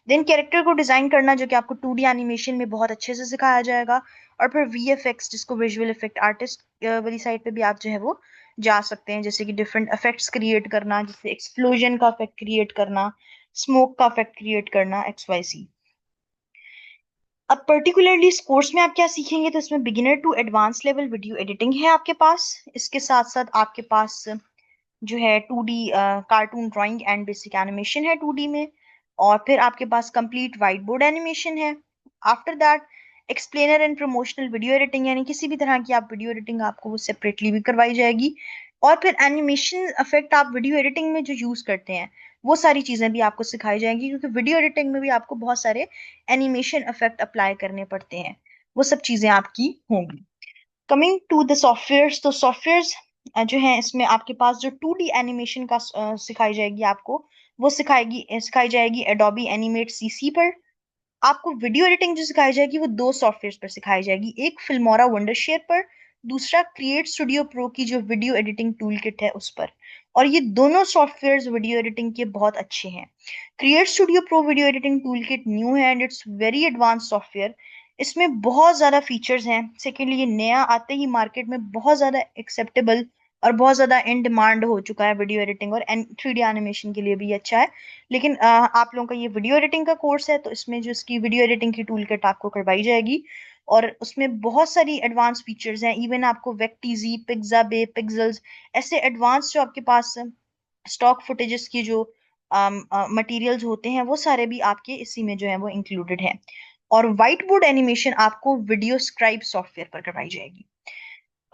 देन कैरेक्टर को डिजाइन करना, जो कि आपको 2D एनिमेशन में बहुत अच्छे से सिखाया जाएगा। और फिर VFX, जिसको विजुअल इफेक्ट आर्टिस्ट वाली साइड पे भी आप जो है वो जा सकते हैं, जैसे कि डिफरेंट इफेक्ट्स क्रिएट करना, जैसे एक्सप्लोजन का इफेक्ट क्रिएट करना, स्मोक का इफेक्ट क्रिएट करना, XYZ। अब पर्टिकुलरली इस कोर्स में आप क्या सीखेंगे, तो इसमें beginner to advance level video editing है आपके पास। इसके साथ साथ आपके पास जो है 2D cartoon drawing and basic animation है 2D में। और फिर आपके पास कंप्लीट व्हाइट बोर्ड एनिमेशन है। After that explainer and promotional video editing, यानी किसी भी तरह की आप वीडियो एडिटिंग आपको वो सेपरेटली भी करवाई जाएगी। और फिर एनिमेशन इफेक्ट आप वीडियो एडिटिंग में जो यूज करते हैं वो सारी चीजें भी आपको सिखाई जाएंगी, क्योंकि वीडियो एडिटिंग में भी आपको बहुत सारे एनिमेशन इफेक्ट अप्लाई करने पड़ते हैं। वो सब चीजें आपकी होंगी। कमिंग टू द सॉफ्टवेयर्स, तो सॉफ्टवेयर्स जो है इसमें आपके पास जो 2D एनिमेशन का सिखाई जाएगी आपको, वो सिखाई जाएगी एडोबी एनिमेट सीसी पर। आपको वीडियो एडिटिंग जो सिखाई जाएगी वो दो सॉफ्टवेयर पर सिखाई जाएगी, एक फिल्मोरा वंडरशेयर पर, दूसरा क्रिएट स्टूडियो प्रो की जो वीडियो एडिटिंग टूल किट है उस पर। और ये दोनों सॉफ्टवेयर्स वीडियो एडिटिंग के बहुत अच्छे हैं। Create Studio Pro video editing tool kit new है and it's very advance software. इसमें बहुत ज्यादा फीचर्स हैं। सेकेंडली, ये नया आते ही मार्केट में बहुत ज्यादा एक्सेप्टेबल और बहुत ज्यादा इन डिमांड हो चुका है वीडियो एडिटिंग, और 3D एनिमेशन के लिए भी ये अच्छा है। लेकिन आप लोगों का ये वीडियो एडिटिंग का कोर्स है, तो इसमें जो इसकी वीडियो एडिटिंग की टूल किट आपको करवाई जाएगी। और उसमें बहुत सारी एडवांस फीचर्स हैं। इवन आपको वेक्टीजी, पिक्साबे, पिक्सल्स, ऐसे एडवांस जो आपके पास स्टॉक फुटेजेस की जो मटेरियल्स होते हैं वो सारे भी आपके इसी में जो है वो इंक्लूडेड है। और व्हाइट बोर्ड एनिमेशन आपको वीडियो स्क्राइब सॉफ्टवेयर पर करवाई जाएगी,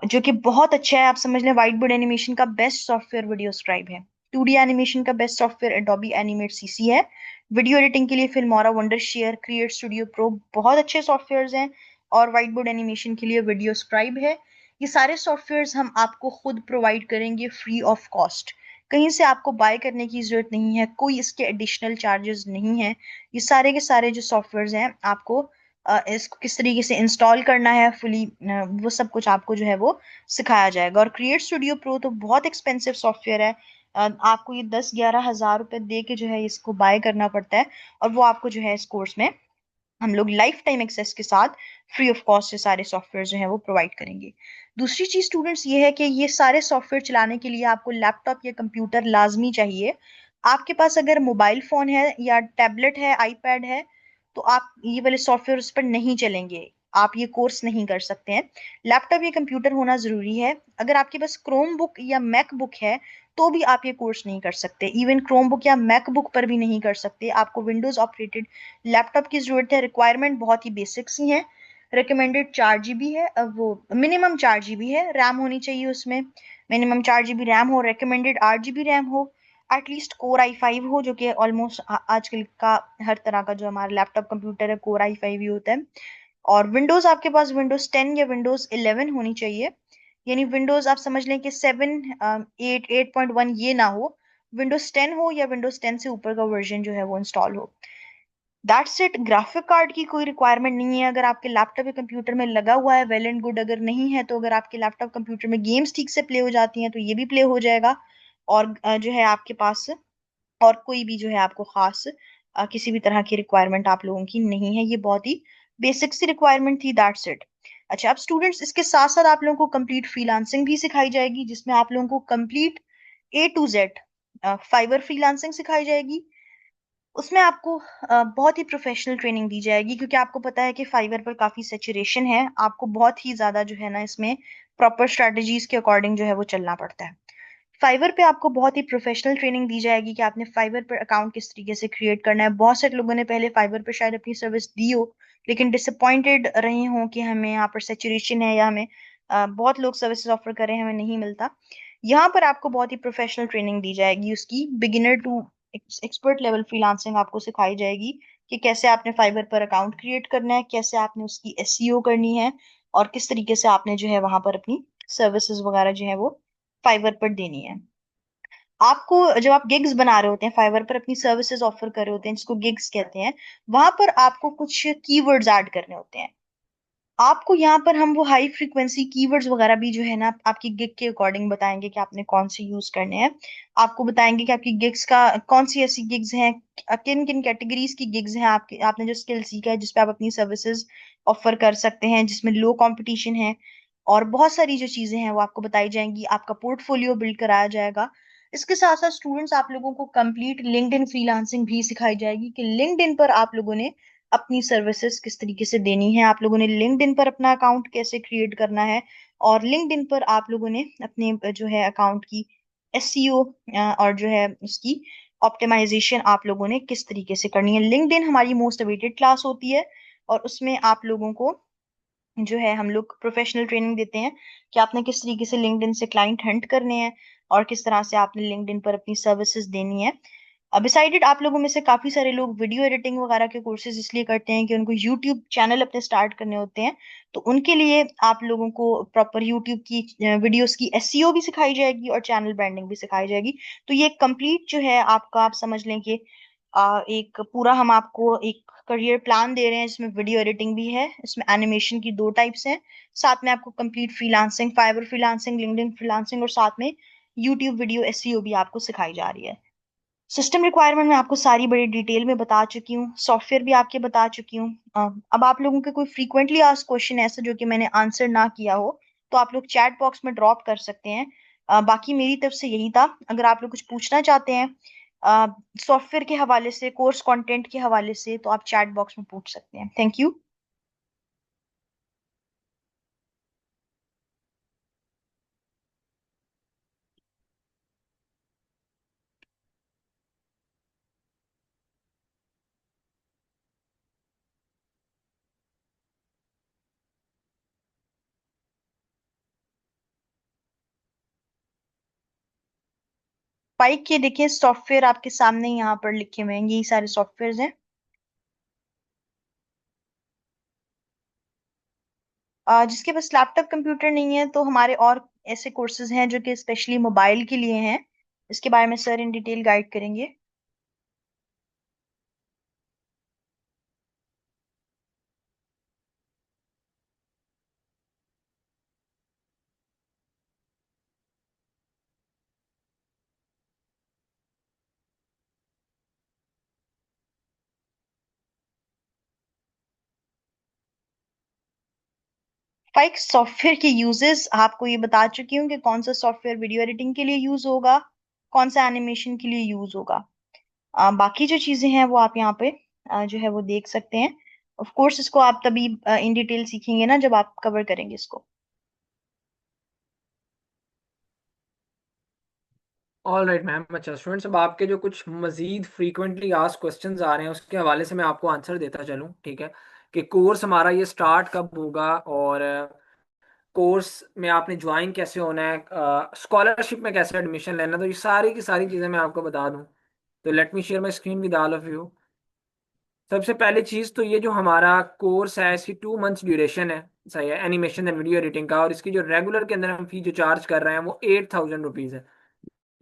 जो कि बहुत अच्छा है। आप समझ लें व्हाइट बोर्ड एनिमेशन का बेस्ट सॉफ्टवेयर वीडियो स्क्राइब है। 2D एनिमेशन का best software Adobe animate CC है। वीडियो एडिटिंग के लिए Filmora wonder share, create Studio pro बहुत अच्छे सॉफ्टवेयर्स हैं। और व्हाइट बोर्ड एनिमेशन के लिए वीडियो स्क्राइब है। ये सारे सॉफ्टवेयर्स हम आपको खुद प्रोवाइड करेंगे फ्री ऑफ कॉस्ट। कहीं से आपको बाय करने की जरूरत नहीं है, कोई इसके एडिशनल चार्जेस नहीं है। ये सारे के सारे जो सॉफ्टवेयर्स हैं आपको इसको किस तरीके से इंस्टॉल करना है फुली, वो सब कुछ आपको जो है वो सिखाया जाएगा। और क्रिएट स्टूडियो प्रो तो बहुत एक्सपेंसिव सॉफ्टवेयर है। आपको ये 10-11 हज़ार रुपए दे के जो है इसको बाय करना पड़ता है। और वो आपको जो है इस कोर्स में हम लोग लाइफ टाइम एक्सेस के साथ फ्री ऑफ कॉस्ट ये सारे सॉफ्टवेयर जो है वो प्रोवाइड करेंगे। दूसरी चीज स्टूडेंट्स ये है कि ये सारे सॉफ्टवेयर चलाने के लिए आपको लैपटॉप या कंप्यूटर लाजमी चाहिए। आपके पास अगर मोबाइल फोन है या टैबलेट है, आईपैड है, तो आप ये वाले सॉफ्टवेयर उस पर नहीं चलेंगे, आप ये कोर्स नहीं कर सकते हैं। लैपटॉप या कंप्यूटर होना जरूरी है। अगर आपके पास क्रोम बुक या मैक बुक है तो भी आप ये कोर्स नहीं कर सकते। इवन क्रोम बुक या मैक बुक पर भी नहीं कर सकते, आपको विंडोज ऑपरेटेड लैपटॉप की जरूरत है। रिक्वायरमेंट बहुत ही बेसिक सी है। रिकमेंडेड 4 GB है, अब वो मिनिमम 4 GB है, रैम होनी चाहिए उसमें। मिनिमम 4 GB रैम हो, रिकमेंडेड 8 GB रैम हो। एटलीस्ट कोर i5 हो, जो कि ऑलमोस्ट आजकल का हर तरह का जो हमारा लैपटॉप कंप्यूटर है कोर i5 ही होता है। और विंडोज आपके पास विंडोज 10 या विंडोज 11 होनी चाहिए। यानी विंडोज आप समझ लें कि 7, 8, 8.1 ये ना हो, विंडोज 10 हो या विंडोज 10 से ऊपर का वर्जन जो है वो इंस्टॉल हो। That's it. ग्राफिक कार्ड की कोई रिक्वायरमेंट नहीं है। अगर आपके लैपटॉप या कंप्यूटर में लगा हुआ है वेल एंड गुड, अगर नहीं है तो अगर आपके लैपटॉप कंप्यूटर में गेम्स ठीक से प्ले हो जाती हैं तो ये भी प्ले हो जाएगा। और जो है आपके पास और कोई भी जो है आपको खास किसी भी तरह की रिक्वायरमेंट आप लोगों की नहीं है। ये बहुत ही बेसिक सी रिक्वायरमेंट थी। That's it. अच्छा, अब स्टूडेंट्स इसके साथ साथ आप लोगों को कंप्लीट फ्रीलांसिंग भी सिखाई जाएगी, जिसमें आप लोगों को complete A to Z fibre freelancing सिखाई जाएगी। उसमें आपको बहुत ही प्रोफेशनल ट्रेनिंग दी जाएगी, क्योंकि आपको पता है कि फाइवर पर काफी सेचुरेशन है। आपको बहुत ही ज्यादा जो है ना इसमें प्रॉपर स्ट्रेटजीज के अकॉर्डिंग जो है वो चलना पड़ता है। फाइवर पे आपको बहुत ही प्रोफेशनल ट्रेनिंग दी जाएगी कि आपने फाइवर पर अकाउंट किस तरीके से क्रिएट करना है। बहुत सारे लोगों ने पहले फाइवर पर शायद अपनी सर्विस दी हो, लेकिन डिसअपॉइंटेड रहे हों कि हमें यहाँ पर सेचुरेशन है या हमें बहुत लोग सर्विसेज ऑफर कर रहे हैं, हमें नहीं मिलता। यहाँ पर आपको बहुत ही प्रोफेशनल ट्रेनिंग दी जाएगी। उसकी beginner to expert level freelancing आपको सिखाई जाएगी कि कैसे आपने फाइवर पर अकाउंट क्रिएट करना है, कैसे आपने उसकी एसईओ करनी है, और किस तरीके से आपने जो है वहां पर अपनी सर्विसेज वगैरह जो है वो फाइवर पर देनी है। आपको जब आप गिग्स बना रहे होते हैं फाइवर पर, अपनी सर्विसेज ऑफर कर रहे होते हैं जिसको गिग्स कहते हैं, वहां पर आपको कुछ कीवर्ड्स ऐड करने होते हैं। आपको यहाँ पर हम वो हाई फ्रीक्वेंसी कीवर्ड्स वगैरह भी जो है ना आपकी गिग के अकॉर्डिंग बताएंगे कि आपने कौन से यूज करने हैं। आपको बताएंगे कि आपकी गिग्स का कौन सी ऐसी गिग्स हैं, किन किन कैटेगरीज की गिग्स हैं, आपके आपने जो स्किल सीखा है जिसपे आप अपनी सर्विसेज ऑफर कर सकते हैं, जिसमें लो कंपटीशन है। और बहुत सारी जो चीजें हैं वो आपको बताई जाएंगी। आपका पोर्टफोलियो बिल्ड कराया जाएगा। इसके साथ साथ स्टूडेंट्स आप लोगों को कंप्लीट लिंक्डइन फ्रीलांसिंग भी सिखाई जाएगी कि लिंक्डइन पर आप लोगों ने अपनी सर्विसेज किस तरीके से देनी है, आप लोगों ने लिंक्डइन पर अपना अकाउंट कैसे क्रिएट करना है, और लिंक्डइन पर आप लोगों ने अपने जो है अकाउंट की एसईओ और जो है उसकी ऑप्टिमाइजेशन आप लोगों ने किस तरीके से करनी है। लिंक्डइन हमारी मोस्ट अवेटेड क्लास होती है, और उसमें आप लोगों को जो है हम लोग प्रोफेशनल ट्रेनिंग देते हैं कि आपने किस तरीके से लिंक्डइन से क्लाइंट हंट करने हैं और किस तरह से आपने लिंक्डइन पर अपनी सर्विसेज देनी है। बिसाइडेड आप लोगों में से काफी सारे लोग वीडियो एडिटिंग वगैरह के कोर्सेज इसलिए करते हैं कि उनको यूट्यूब चैनल अपने स्टार्ट करने होते हैं। तो उनके लिए आप लोगों को प्रॉपर यूट्यूब की वीडियोस की एसईओ भी सिखाई जाएगी और चैनल ब्रांडिंग भी सिखाई जाएगी। तो ये कंप्लीट जो है आपका, आप समझ लें कि एक पूरा हम आपको एक करियर प्लान दे रहे हैं जिसमें वीडियो एडिटिंग भी है, इसमें एनिमेशन की 2 टाइप्स हैं, साथ में आपको complete freelancing, Fiverr freelancing, LinkedIn freelancing, और साथ में यूट्यूब वीडियो एसईओ भी आपको सिखाई जा रही है। सिस्टम रिक्वायरमेंट मैं आपको सारी बड़ी डिटेल में बता चुकी हूँ, सॉफ्टवेयर भी आपके बता चुकी हूँ। अब आप लोगों के कोई फ्रीक्वेंटली आस्क्ड क्वेश्चन ऐसे जो कि मैंने आंसर ना किया हो, तो आप लोग चैट बॉक्स में ड्रॉप कर सकते हैं। बाकी मेरी तरफ से यही था। अगर आप लोग कुछ पूछना चाहते हैं सॉफ्टवेयर के हवाले से, कोर्स कंटेंट के हवाले से, तो आप चैट बॉक्स में पूछ सकते हैं। Thank you. बाइक के देखिए सॉफ्टवेयर आपके सामने यहाँ पर लिखे हुए हैं, यही सारे सॉफ्टवेयर हैं। जिसके पास लैपटॉप कंप्यूटर नहीं है, तो हमारे और ऐसे कोर्सेज हैं जो कि स्पेशली मोबाइल के लिए हैं। इसके बारे में सर इन डिटेल गाइड करेंगे। फाइक सॉफ्टवेयर के यूजेस आपको ये बता चुकी हूँ कि कौन सा सॉफ्टवेयर वीडियो एडिटिंग के लिए यूज होगा, कौन सा एनिमेशन के लिए यूज होगा। बाकी जो चीजें हैं वो आप यहाँ पे जो है वो देख सकते हैं। ऑफ कोर्स इसको आप तभी इन डिटेल सीखेंगे ना जब आप कवर करेंगे इसको। All right ma'am. अच्छा स्टूडेंट्स, अब आपके जो कुछ मजीद फ्रीक्वेंटली आस्क क्वेश्चंस आ रहे हैं उसके हवाले से मैं आपको आंसर देता चलूँ, ठीक है? कि कोर्स हमारा ये स्टार्ट कब होगा, और कोर्स में आपने ज्वाइन कैसे होना है, स्कॉलरशिप में कैसे एडमिशन लेना, तो ये सारी की सारी चीज़ें मैं आपको बता दूं। तो let me share my screen with all of you. सबसे पहली चीज़ तो ये जो हमारा कोर्स है इसकी 2 मंथ्स ड्यूरेशन है, सही है, एनिमेशन एंड वीडियो एडिटिंग का। और इसकी जो रेगुलर के अंदर हम फी जो चार्ज कर रहे हैं वो 8,000 रुपीज़ है।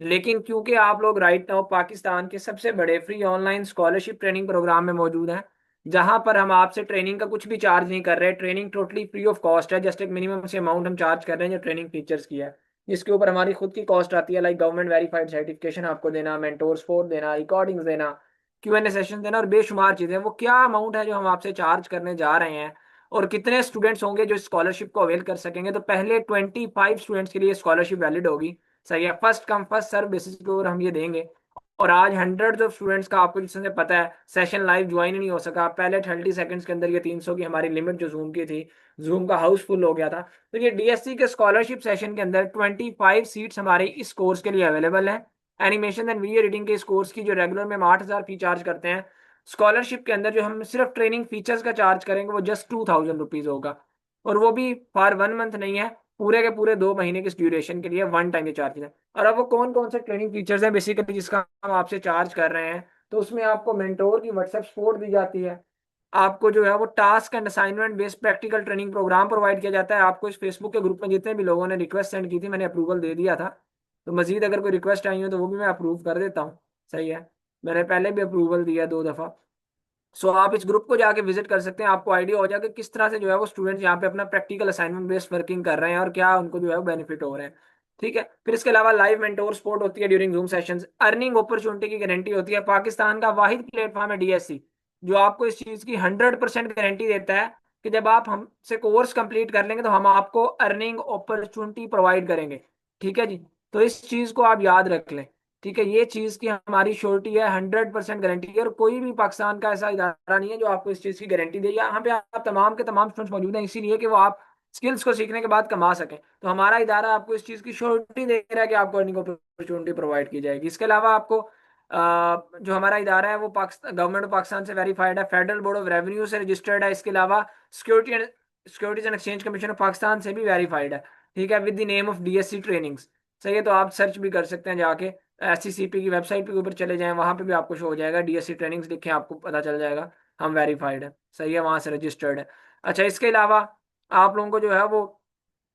लेकिन क्योंकि आप लोग राइट नाउ पाकिस्तान के सबसे बड़े free online scholarship training program में मौजूद हैं, जहां पर हम आपसे ट्रेनिंग का कुछ भी चार्ज नहीं कर रहे, training totally free of cost है, जस्ट एक मिनिमम से अमाउंट हम चार्ज कर रहे हैं जो ट्रेनिंग फीचर्स की है, जिसके ऊपर हमारी खुद की कॉस्ट आती है, लाइक गवर्नमेंट वेरीफाइड सर्टिफिकेशन आपको देना, मेंटोर सपोर्ट देना, रिकॉर्डिंग्स देना, Q&A सेशन देना, और बेशुमार चीज़ें। वो क्या अमाउंट है जो हम आपसे चार्ज करने जा रहे हैं, और कितने स्टूडेंट्स होंगे जो स्कॉलरशिप को अवेल कर सकेंगे? तो पहले 25 स्टूडेंट्स के लिए स्कॉलरशिप वैलिड होगी, सही है, first come first serve basis के ऊपर हम ये देंगे। और आज हंड्रेड ऑफ स्टूडेंट्स का आपको जिससे पता है सेशन लाइव ज्वाइन ही नहीं हो सका, पहले 30 सेकंड्स के अंदर ये 300 की हमारी लिमिट जो जूम की थी, जूम का हाउस फुल हो गया था। तो ये डीएससी के स्कॉलरशिप सेशन के अंदर 25 सीट्स हमारे इस कोर्स के लिए अवेलेबल है। एनिमेशन एंड वीडियो एडिटिंग के इस कोर्स की जो रेगुलर में हम 8,000 फी चार्ज करते हैं, स्कॉलरशिप के अंदर जो हम सिर्फ ट्रेनिंग फीचर्स का चार्ज करेंगे वो जस्ट 2,000 रुपीज होगा। और वो भी फॉर 1 मंथ नहीं है, पूरे के पूरे 2 महीने की ड्यूरेशन के लिए वन टाइम ये चार्ज है। और अब वो कौन कौन से ट्रेनिंग फीचर्स हैं बेसिकली जिसका हम आपसे चार्ज कर रहे हैं? तो उसमें आपको मेंटोर की व्हाट्सएप सपोर्ट दी जाती है, आपको जो है वो task and assignment based practical training program provide किया जाता है। आपको इस फेसबुक के ग्रुप में जितने भी लोगों ने रिक्वेस्ट सेंड की थी मैंने अप्रूवल दे दिया था, तो मजीद अगर कोई रिक्वेस्ट आई हो तो वो भी मैं अप्रूव कर देता हूँ, सही है। मैंने पहले भी अप्रूवल दिया 2 दफ़ा। सो आप इस ग्रुप को जाके विजिट कर सकते हैं, आपको आइडिया हो जाएगा कि किस तरह से जो है वो स्टूडेंट्स यहाँ पे अपना प्रैक्टिकल असाइनमेंट बेस्ड वर्किंग कर रहे हैं और क्या उनको जो है वो बेनिफिट हो रहे हैं, ठीक है। फिर इसके अलावा लाइव मेंटोर सपोर्ट होती है during zoom sessions, earning opportunity की गारंटी होती है। पाकिस्तान का वाहिद प्लेटफॉर्म है डीएससी जो आपको इस चीज़ की 100% गारंटी देता है कि जब आप हमसे कोर्स कंप्लीट कर लेंगे तो हम आपको अर्निंग अपॉर्चुनिटी प्रोवाइड करेंगे, ठीक है जी। तो इस चीज़ को आप याद रख लें, ठीक है। ये चीज की हमारी श्योरिटी है, 100% गारंटी है, और कोई भी पाकिस्तान का ऐसा इदारा नहीं है जो आपको इस चीज की गारंटी दे। यहाँ पे आप तमाम के तमाम स्टूडेंट्स मौजूद हैं इसीलिए कि वो आप स्किल्स को सीखने के बाद कमा सकें। तो हमारा इदारा आपको इस चीज़ की श्योरिटी दे रहा है कि आपको अर्निंग अपॉर्चुनिटी प्रोवाइड की जाएगी। इसके अलावा आपको जो हमारा इदारा है वो पाकिस्तान, गवर्नमेंट ऑफ पाकिस्तान से वेरीफाइड है, फेडरल बोर्ड ऑफ रेवेन्यू से रजिस्टर्ड है। इसके अलावा securities and exchange commission of Pakistan से भी वेरीफाइड है, ठीक है, with the name of DSC trainings. सही है, तो आप सर्च भी कर सकते हैं जाके, एससीसीपी की वेबसाइट के ऊपर चले जाएं, वहां पे भी आपको शो हो जाएगा डीएससी ट्रेनिंग्स लिखें, आपको पता चल जाएगा हम वेरीफाइड है। सही है, वहां से रजिस्टर्ड है। अच्छा, इसके अलावा आप लोगों को जो है वो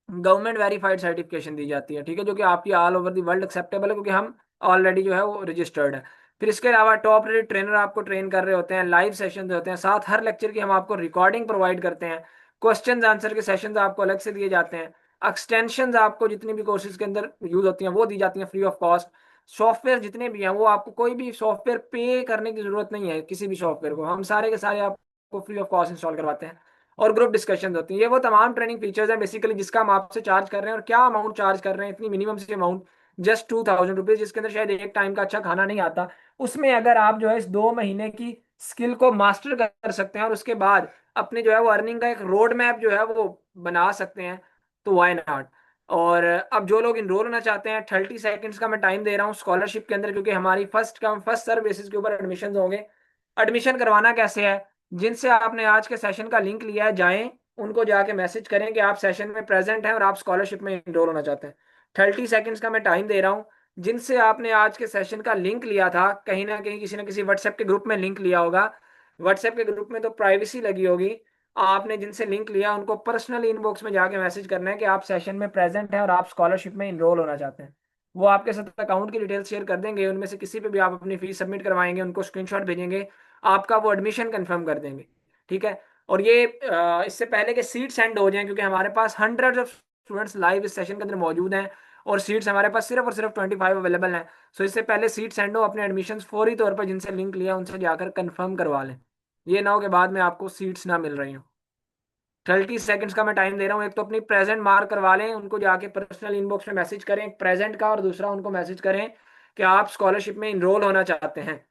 गवर्नमेंट वेरीफाइड सर्टिफिकेशन दी जाती है, ठीक है, जो कि आपकी all over the world acceptable है, क्योंकि हम ऑलरेडी जो है वो रजिस्टर्ड है। फिर इसके अलावा टॉप रेटेड ट्रेनर आपको ट्रेन कर रहे होते हैं, लाइव सेशन होते हैं, साथ हर लेक्चर की हम आपको रिकॉर्डिंग प्रोवाइड करते हैं, क्वेश्चन आंसर के सेशंस आपको अलग से दिए जाते हैं, एक्सटेंशन आपको जितनी भी कोर्सेज के अंदर यूज होती हैं वो दी जाती हैं फ्री ऑफ कॉस्ट। सॉफ्टवेयर जितने भी हैं वो आपको कोई भी सॉफ्टवेयर पे करने की जरूरत नहीं है, किसी भी सॉफ्टवेयर को हम सारे के सारे आपको फ्री ऑफ कॉस्ट इंस्टॉल करवाते हैं। और ग्रुप डिस्कशन होती है। ये वो तमाम ट्रेनिंग फीचर्स हैं बेसिकली जिसका हम आपसे चार्ज कर रहे हैं। और क्या अमाउंट चार्ज कर रहे हैं, इतनी मिनिमम सी अमाउंट, जस्ट 2000 रुपीज, जिसके अंदर शायद एक टाइम का अच्छा खाना नहीं आता। उसमें अगर आप जो है इस 2 महीने की स्किल को मास्टर कर सकते हैं और उसके बाद अपने जो है वो अर्निंग का एक रोड मैप जो है वो बना सकते हैं, तो वाई नॉट। और अब जो लोग इनरोल होना चाहते हैं, 30 सेकेंड्स का मैं टाइम दे रहा हूँ स्कॉलरशिप के अंदर, क्योंकि हमारी फर्स्ट सर्व बेसिस के ऊपर एडमिशन होंगे। एडमिशन करवाना कैसे है, जिनसे आपने आज के सेशन का लिंक लिया है जाएं, उनको जाके मैसेज करें कि आप सेशन में प्रेजेंट हैं और आप स्कॉलरशिप में इनरोल होना चाहते हैं। 30 सेकेंड्स का मैं टाइम दे रहा हूँ। जिनसे आपने आज के सेशन का लिंक लिया था, कहीं ना किसी व्हाट्सएप के ग्रुप में लिंक लिया होगा, व्हाट्सएप के ग्रुप में तो प्राइवेसी लगी होगी, आपने जिनसे लिंक लिया उनको पर्सनल इनबॉक्स में जाके मैसेज करना है कि आप सेशन में प्रेजेंट हैं और आप स्कॉलरशिप में इनरोल होना चाहते हैं। वो आपके साथ अकाउंट की डिटेल्स शेयर कर देंगे, उनमें से किसी पे भी आप अपनी फीस सबमिट करवाएंगे, उनको स्क्रीनशॉट भेजेंगे, आपका वो एडमिशन कंफर्म कर देंगे, ठीक है। और ये इससे पहले कि सीट सेंड हो जाएं, क्योंकि हमारे पास हंड्रेड ऑफ स्टूडेंट्स लाइव इस सेशन के अंदर मौजूद हैं और सीट्स हमारे पास सिर्फ और सिर्फ 25 अवेलेबल हैं। सो इससे पहले सीट सेंड हो, अपने एडमिशन फौरी तौर पर जिनसे लिंक लिया उनसे जाकर कंफर्म करवा लें। ये ना हो के बाद में आपको सीट्स ना मिल रही हो। 30 सेकेंड्स का मैं टाइम दे रहा हूँ। एक तो अपनी प्रेजेंट मार्क करवा लें, उनको जाके पर्सनल इनबॉक्स में मैसेज करें प्रेजेंट का, और दूसरा उनको मैसेज करें कि आप स्कॉलरशिप में इनरोल होना चाहते हैं।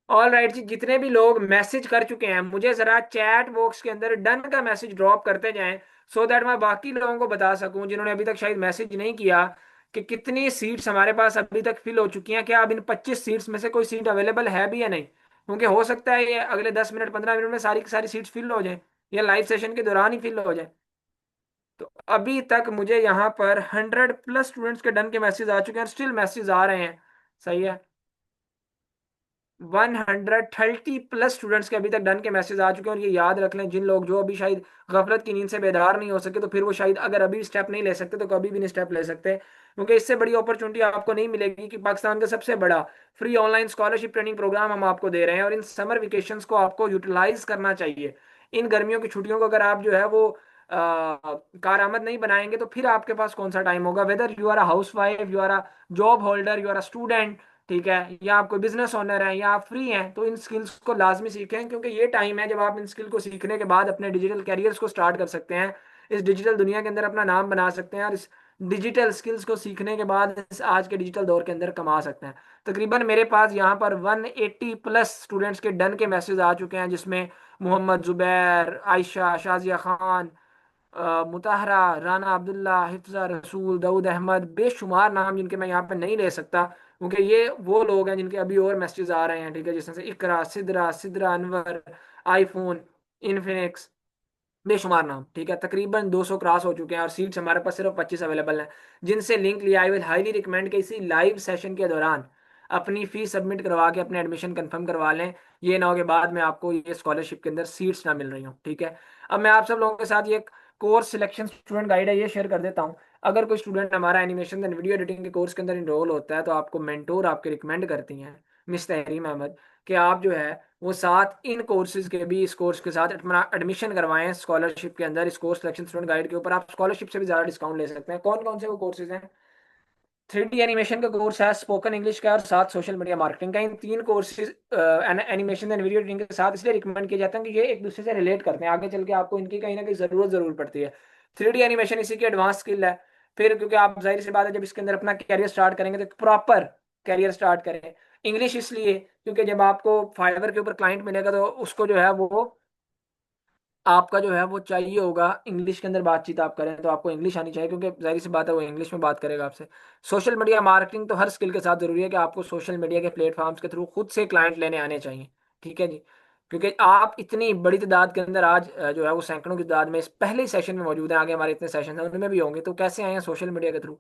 ऑल राइट जी, जितने भी लोग मैसेज कर चुके हैं मुझे जरा चैट बॉक्स के अंदर डन का मैसेज ड्रॉप करते जाएं, सो दैट मैं बाकी लोगों को बता सकूं जिन्होंने अभी तक शायद मैसेज नहीं किया, कि कितनी सीट्स हमारे पास अभी तक फिल हो चुकी हैं। क्या अब इन 25 सीट्स में से कोई सीट अवेलेबल है भी या नहीं, क्योंकि हो सकता है ये अगले 10 मिनट 15 मिनट में सारी की सारी सीट्स फिल हो जाए, या लाइव सेशन के दौरान ही फिल हो जाए। तो अभी तक मुझे यहाँ पर 100+ स्टूडेंट्स के डन के मैसेज आ चुके हैं, स्टिल मैसेज आ रहे हैं। सही है, 130+ स्टूडेंट्स के अभी तक डन के मैसेज आ चुके हैं। और ये याद रख लें, जिन लोग जो अभी शायद गफलत की नींद से बेदार नहीं हो सके, तो फिर वो शायद अगर अभी स्टेप नहीं ले सकते तो कभी भी नहीं स्टेप ले सकते, क्योंकि इससे बड़ी अपॉर्चुनिटी आपको नहीं मिलेगी कि पाकिस्तान का सबसे बड़ा free online scholarship training program हम आपको दे रहे हैं। और इन समर वेकेशंस को आपको यूटिलाइज करना चाहिए। इन गर्मियों की छुट्टियों को अगर आप जो है वो कारआमद नहीं बनाएंगे तो फिर आपके पास कौन सा टाइम होगा, whether you are a house wife, you are a job holder, you are a student, ठीक है, या आप कोई बिजनेस ओनर हैं, या आप फ्री हैं, तो इन स्किल्स को लाजमी सीखें, क्योंकि ये टाइम है जब आप इन स्किल को सीखने के बाद अपने डिजिटल कैरियर्स को स्टार्ट कर सकते हैं, इस डिजिटल दुनिया के अंदर अपना नाम बना सकते हैं, और इस डिजिटल स्किल्स को सीखने के बाद इस आज के डिजिटल दौर के अंदर कमा सकते हैं। तकरीबन मेरे पास यहाँ पर 180+ स्टूडेंट्स के डन के मैसेज आ चुके हैं, जिसमें मोहम्मद जुबैर, आयशा, शाजिया खान, मुताहरा, राना अब्दुल्ला, हिफ्जा रसूल, दाऊद अहमद, बेशुमार नाम जिनके मैं यहाँ पे नहीं ले सकता, क्योंकि ये वो लोग हैं जिनके अभी और मैसेजेस आ रहे हैं, ठीक है, जिसमें से इकरा, सिदरा, सिदरा अनवर, आईफोन, इन्फिनिक्स, बेशुमार नाम, ठीक है, तकरीबन 200 क्रॉस हो चुके हैं और सीट्स हमारे पास सिर्फ 25 अवेलेबल हैं। जिनसे लिंक लिया, आई विल हाईली रिकमेंड कि इसी लाइव सेशन के दौरान अपनी फीस सबमिट करवा के अपने एडमिशन कंफर्म करवा लें। ये ना हो के बाद में आपको ये स्कॉलरशिप के अंदर सीट्स ना मिल रही हो, ठीक है। अब मैं आप सब लोगों के साथ ये कोर्स सिलेक्शन स्टूडेंट गाइड है, ये शेयर कर देता हूँ। अगर कोई स्टूडेंट हमारा एनिमेशन एंड वीडियो एडिटिंग के कोर्स के अंदर इनरोल होता है, तो आपको मेंटोर आपके रिकमेंड करती हैं मिस तहरीम अहमद, कि आप जो है वो साथ इन कोर्सेज के भी, इस कोर्स के साथ अपना एडमिशन करवाएं स्कॉलरशिप के अंदर। इस कोर्स सिलेक्शन स्टूडेंट गाइड के ऊपर आप स्कॉलरशिप से भी ज़्यादा डिस्काउंट ले सकते हैं। कौन कौन से वो कोर्सेज हैं? 3D एनिमेशन का कोर्स है, स्पोकन इंग्लिश का, और साथ सोशल मीडिया मार्केटिंग का। इन तीन courses animation and video editing के साथ इसलिए रिकमेंड किए जाते हैं कि ये एक दूसरे से रिलेट करते हैं, आगे चल के आपको इनकी कहीं ना कहीं जरूर पड़ती है। 3D एनिमेशन इसी की एडवांस स्किल है। फिर क्योंकि आप जाहिर सी बात है जब इसके अंदर अपना कैरियर स्टार्ट करेंगे तो प्रॉपर कैरियर स्टार्ट करें। इंग्लिश इसलिए क्योंकि जब आपको फाइवर के ऊपर क्लाइंट मिलेगा तो उसको जो है वो आपका जो है वो चाहिए होगा इंग्लिश के अंदर बातचीत आप करें तो आपको इंग्लिश आनी चाहिए, क्योंकि जाहिर सी बात है वो इंग्लिश में बात करेगा आपसे। सोशल मीडिया मार्केटिंग तो हर स्किल के साथ जरूरी है कि आपको सोशल मीडिया के प्लेटफॉर्म्स के थ्रू खुद से क्लाइंट लेने आने चाहिए। ठीक है जी। क्योंकि आप इतनी बड़ी तादाद के अंदर आज जो है वो सैकड़ों की तादाद में इस पहले सेशन में मौजूद हैं, आगे हमारे इतने सेशन हैं उनमें भी होंगे, तो कैसे आए हैं सोशल मीडिया के थ्रू।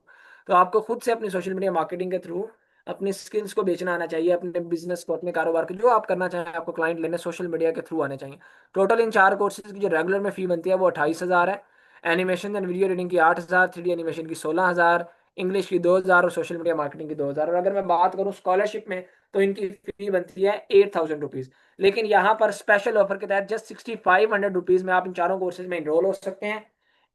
तो आपको खुद से अपनी सोशल मीडिया मार्केटिंग के थ्रू अपनी स्किल्स को बेचना आना चाहिए, अपने बिजनेस को, अपने कारोबार को, जो आप करना चाहें आपको क्लाइंट लेने सोशल मीडिया के थ्रू आने चाहिए। टोटल इन 4 कोर्सेज की जो रेगुलर में फी बनती है वो 28,000 है। एनिमेशन एंड वीडियो एडिटिंग की 8,000, 3D एनिमेशन की 16,000, इंग्लिश की 2,000 और सोशल मीडिया मार्केटिंग की 2,000। और अगर मैं बात करूँ स्कॉलरशिप में तो इनकी फी बनती है 8,000 रुपीज़। लेकिन यहाँ पर स्पेशल ऑफर के तहत जस्ट 6,500 रुपीज़ में आप इन चारों कोर्सेज में इनरोल हो सकते हैं।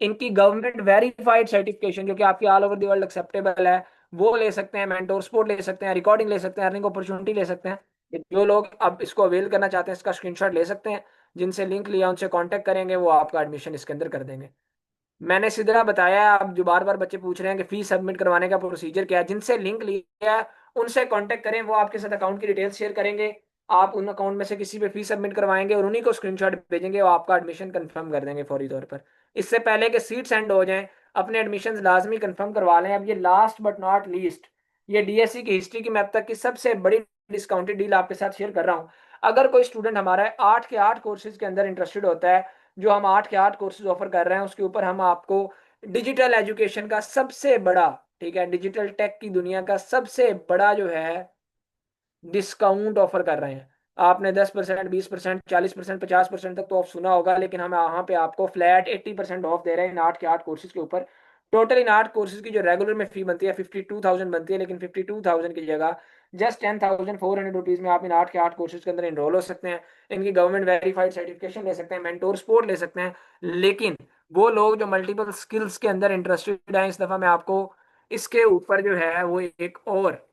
इनकी गवर्नमेंट वेरीफाइड सर्टिफिकेशन जो कि आपकी all over the world acceptable है वो ले सकते हैं, मेंटोर सपोर्ट ले सकते हैं, रिकॉर्डिंग ले सकते हैं, अर्निंग अपॉर्चुनिटी ले सकते हैं। जो लोग अब इसको अवेल करना चाहते हैं इसका स्क्रीनशॉट ले सकते हैं, जिनसे लिंक लिया उनसे कांटेक्ट करेंगे, वो आपका एडमिशन इसके अंदर कर देंगे। मैंने सीधा बताया है, आप जो बार बार बच्चे पूछ रहे हैं कि फीस सबमिट करवाने का प्रोसीजर क्या है, जिनसे लिंक लिया है उनसे कांटेक्ट करें, वो आपके साथ अकाउंट की डिटेल्स शेयर करेंगे। आप उन अकाउंट में से किसी पे फीस सबमिट करवाएंगे और उन्हीं को स्क्रीनशॉट भेजेंगे, वो आपका एडमिशन कंफर्म कर देंगे फौरी तौर पर। इससे पहले कि सीट सेंड हो जाएं अपने एडमिशन लाजमी कंफर्म करवा लें। अब ये लास्ट बट नॉट लीस्ट, ये डीएससी की हिस्ट्री की मैं अब तक की सबसे बड़ी डिस्काउंटेड डील आपके साथ शेयर कर रहा हूँ। अगर कोई स्टूडेंट हमारा 8 के 8 कोर्सेज के अंदर इंटरेस्टेड होता है, जो हम 8 के 8 कोर्सेज ऑफर कर रहे हैं उसके ऊपर हम आपको डिजिटल एजुकेशन का सबसे बड़ा, ठीक है, डिजिटल टेक की दुनिया का सबसे बड़ा जो है डिस्काउंट ऑफर कर रहे हैं। आपने 10%, 20%, 40%, 50% तक तो ऑफ सुना होगा, लेकिन हम यहाँ पे आपको फ्लैट 80% ऑफ दे रहे हैं इन 8 के 8 कोर्सेज के ऊपर। टोटल इन 8 कोर्सेज की जो रेगुलर में फी बनती है 52,000 बनती है, लेकिन 52,000 की जगह जस्ट 10,400 रुपीज में आप इन 8 के 8 कोर्सेज के अंदर इनरोल हो सकते हैं। इनकी गवर्नमेंट वेरीफाइड सर्टिफिकेशन ले सकते हैं, मेंटोर सपोर्ट ले सकते हैं। लेकिन वो लोग जो मल्टीपल स्किल्स के अंदर इंटरेस्टेड हैं, इस दफा मैं आपको इसके ऊपर जो है वो एक और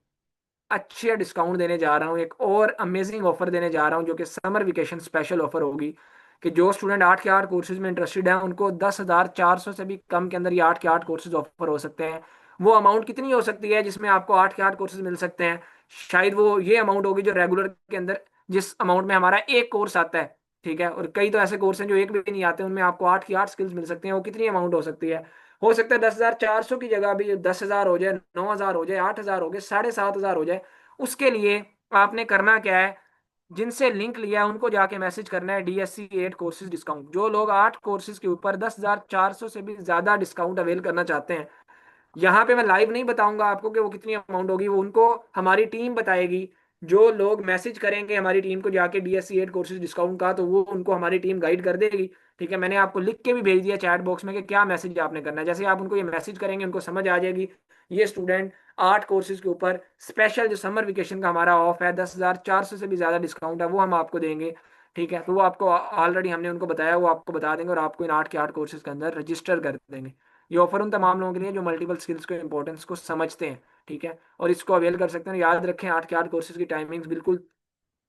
अच्छे डिस्काउंट देने जा रहा हूँ, एक और अमेजिंग ऑफर देने जा रहा हूँ, जो कि समर वेकेशन स्पेशल ऑफर होगी। कि जो स्टूडेंट 8 के 8 कोर्सेज में इंटरेस्टेड है उनको 10,400 से भी कम के अंदर ये 8 के 8 कोर्सेज ऑफर हो सकते हैं। वो अमाउंट कितनी हो सकती है जिसमें आपको 8 के 8 कोर्सेज मिल सकते हैं? शायद वो ये अमाउंट होगी जो रेगुलर के अंदर, जिस अमाउंट में हमारा एक कोर्स आता है, ठीक है, और कई तो ऐसे कोर्स हैं जो एक भी नहीं आते, उनमें आपको 8 की 8 स्किल्स मिल सकती हैं। वो कितनी अमाउंट हो सकती है? हो सकता है 10,400 की जगह भी 10,000 हो जाए, 9,000 हो जाए, 8,000 हो गए, 7,500 हो जाए। उसके लिए आपने करना क्या है, जिनसे लिंक लिया है उनको जाके मैसेज करना है DSC 8 कोर्सेज डिस्काउंट। जो लोग 8 कोर्सेज के ऊपर 10,400 से भी ज्यादा डिस्काउंट अवेल करना चाहते हैं, यहाँ पे मैं लाइव नहीं बताऊंगा आपको कि वो कितनी अमाउंट होगी, वो उनको हमारी टीम बताएगी। जो लोग मैसेज करेंगे हमारी टीम को जाके DSC 8 कोर्सेज डिस्काउंट का, तो वो उनको हमारी टीम गाइड कर देगी। ठीक है, मैंने आपको लिख के भी भेज दिया चैट बॉक्स में कि क्या मैसेज आपने करना है। जैसे ही आप उनको ये मैसेज करेंगे उनको समझ आ जाएगी ये स्टूडेंट 8 कोर्सेज के ऊपर स्पेशल जो समर वेकेशन का हमारा ऑफ है 10,400 से भी ज्यादा डिस्काउंट है वो हम आपको देंगे। ठीक है, तो वो आपको ऑलरेडी हमने उनको बताया, वो आपको बता देंगे और आपको इन 8 के 8 कोर्सेज के अंदर रजिस्टर कर देंगे। ये ऑफर उन तमाम लोगों के लिए जो मल्टीपल स्किल्स को इंपॉर्टेंस को समझते हैं। ठीक है, और इसको अवेल कर सकते हैं। याद रखें 8 के 8 कोर्सेज की टाइमिंग्स बिल्कुल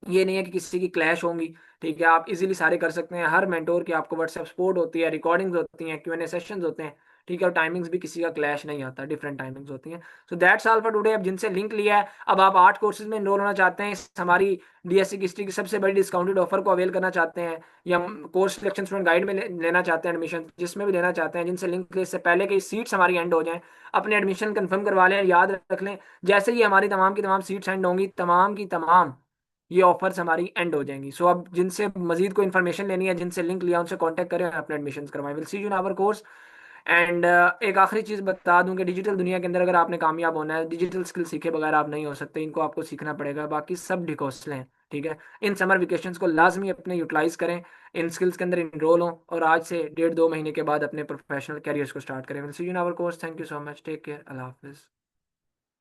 ये नहीं है कि किसी की क्लैश होंगी। ठीक है, आप इजीली सारे कर सकते हैं। हर मेंटोर की आपको व्हाट्सएप सपोर्ट होती है, रिकॉर्डिंग्स होती हैं, Q&A सेशंस होते हैं। ठीक है, और टाइमिंग्स भी किसी का क्लैश नहीं आता, डिफरेंट टाइमिंग्स होती हैं। So that's all for today. अब जिनसे लिंक लिया है, अब आप 8 कोर्सेज में एनरोल होना चाहते हैं, इस हमारी DSC की हिस्ट्री की सबसे बड़ी डिस्काउंटेड ऑफर को अवेल करना चाहते हैं, या कोर्स सिलेक्शन स्टूडेंट गाइड में लेना चाहते हैं एडमिशन, जिसमें भी लेना चाहते हैं, जिनसे लिंक ले, इससे पहले कि सीट्स हमारी एंड हो जाएं, अपने एडमिशन कंफर्म करवा लें। याद रख लें जैसे ही हमारी तमाम की तमाम सीट्स एंड होंगी, तमाम की तमाम ये ऑफर्स हमारी एंड हो जाएंगी। सो अब जिनसे मजीद कोई इन्फॉर्मेशन लेनी है, जिनसे लिंक लिया, उनसे कांटेक्ट करें और अपने एडमिशन करवाएं। Will see you in our course. And एक आखिरी चीज़ बता दूं कि डिजिटल दुनिया के अंदर अगर आपने कामयाब होना है, डिजिटल स्किल सीखे बगैर आप नहीं हो सकते। इनको आपको सीखना पड़ेगा, बाकी सब ढिकोसले हैं। ठीक है, इन समर वेकेशंस को लाजमी अपने यूटिलाइज करें, इन स्किल्स के अंदर इनरोल हों और आज से 1.5-2 महीने के बाद अपने प्रोफेशनल कैरियर्स को स्टार्ट करें। Will see you in our course. Thank you so much, take care, अल्लाह हाफिज़।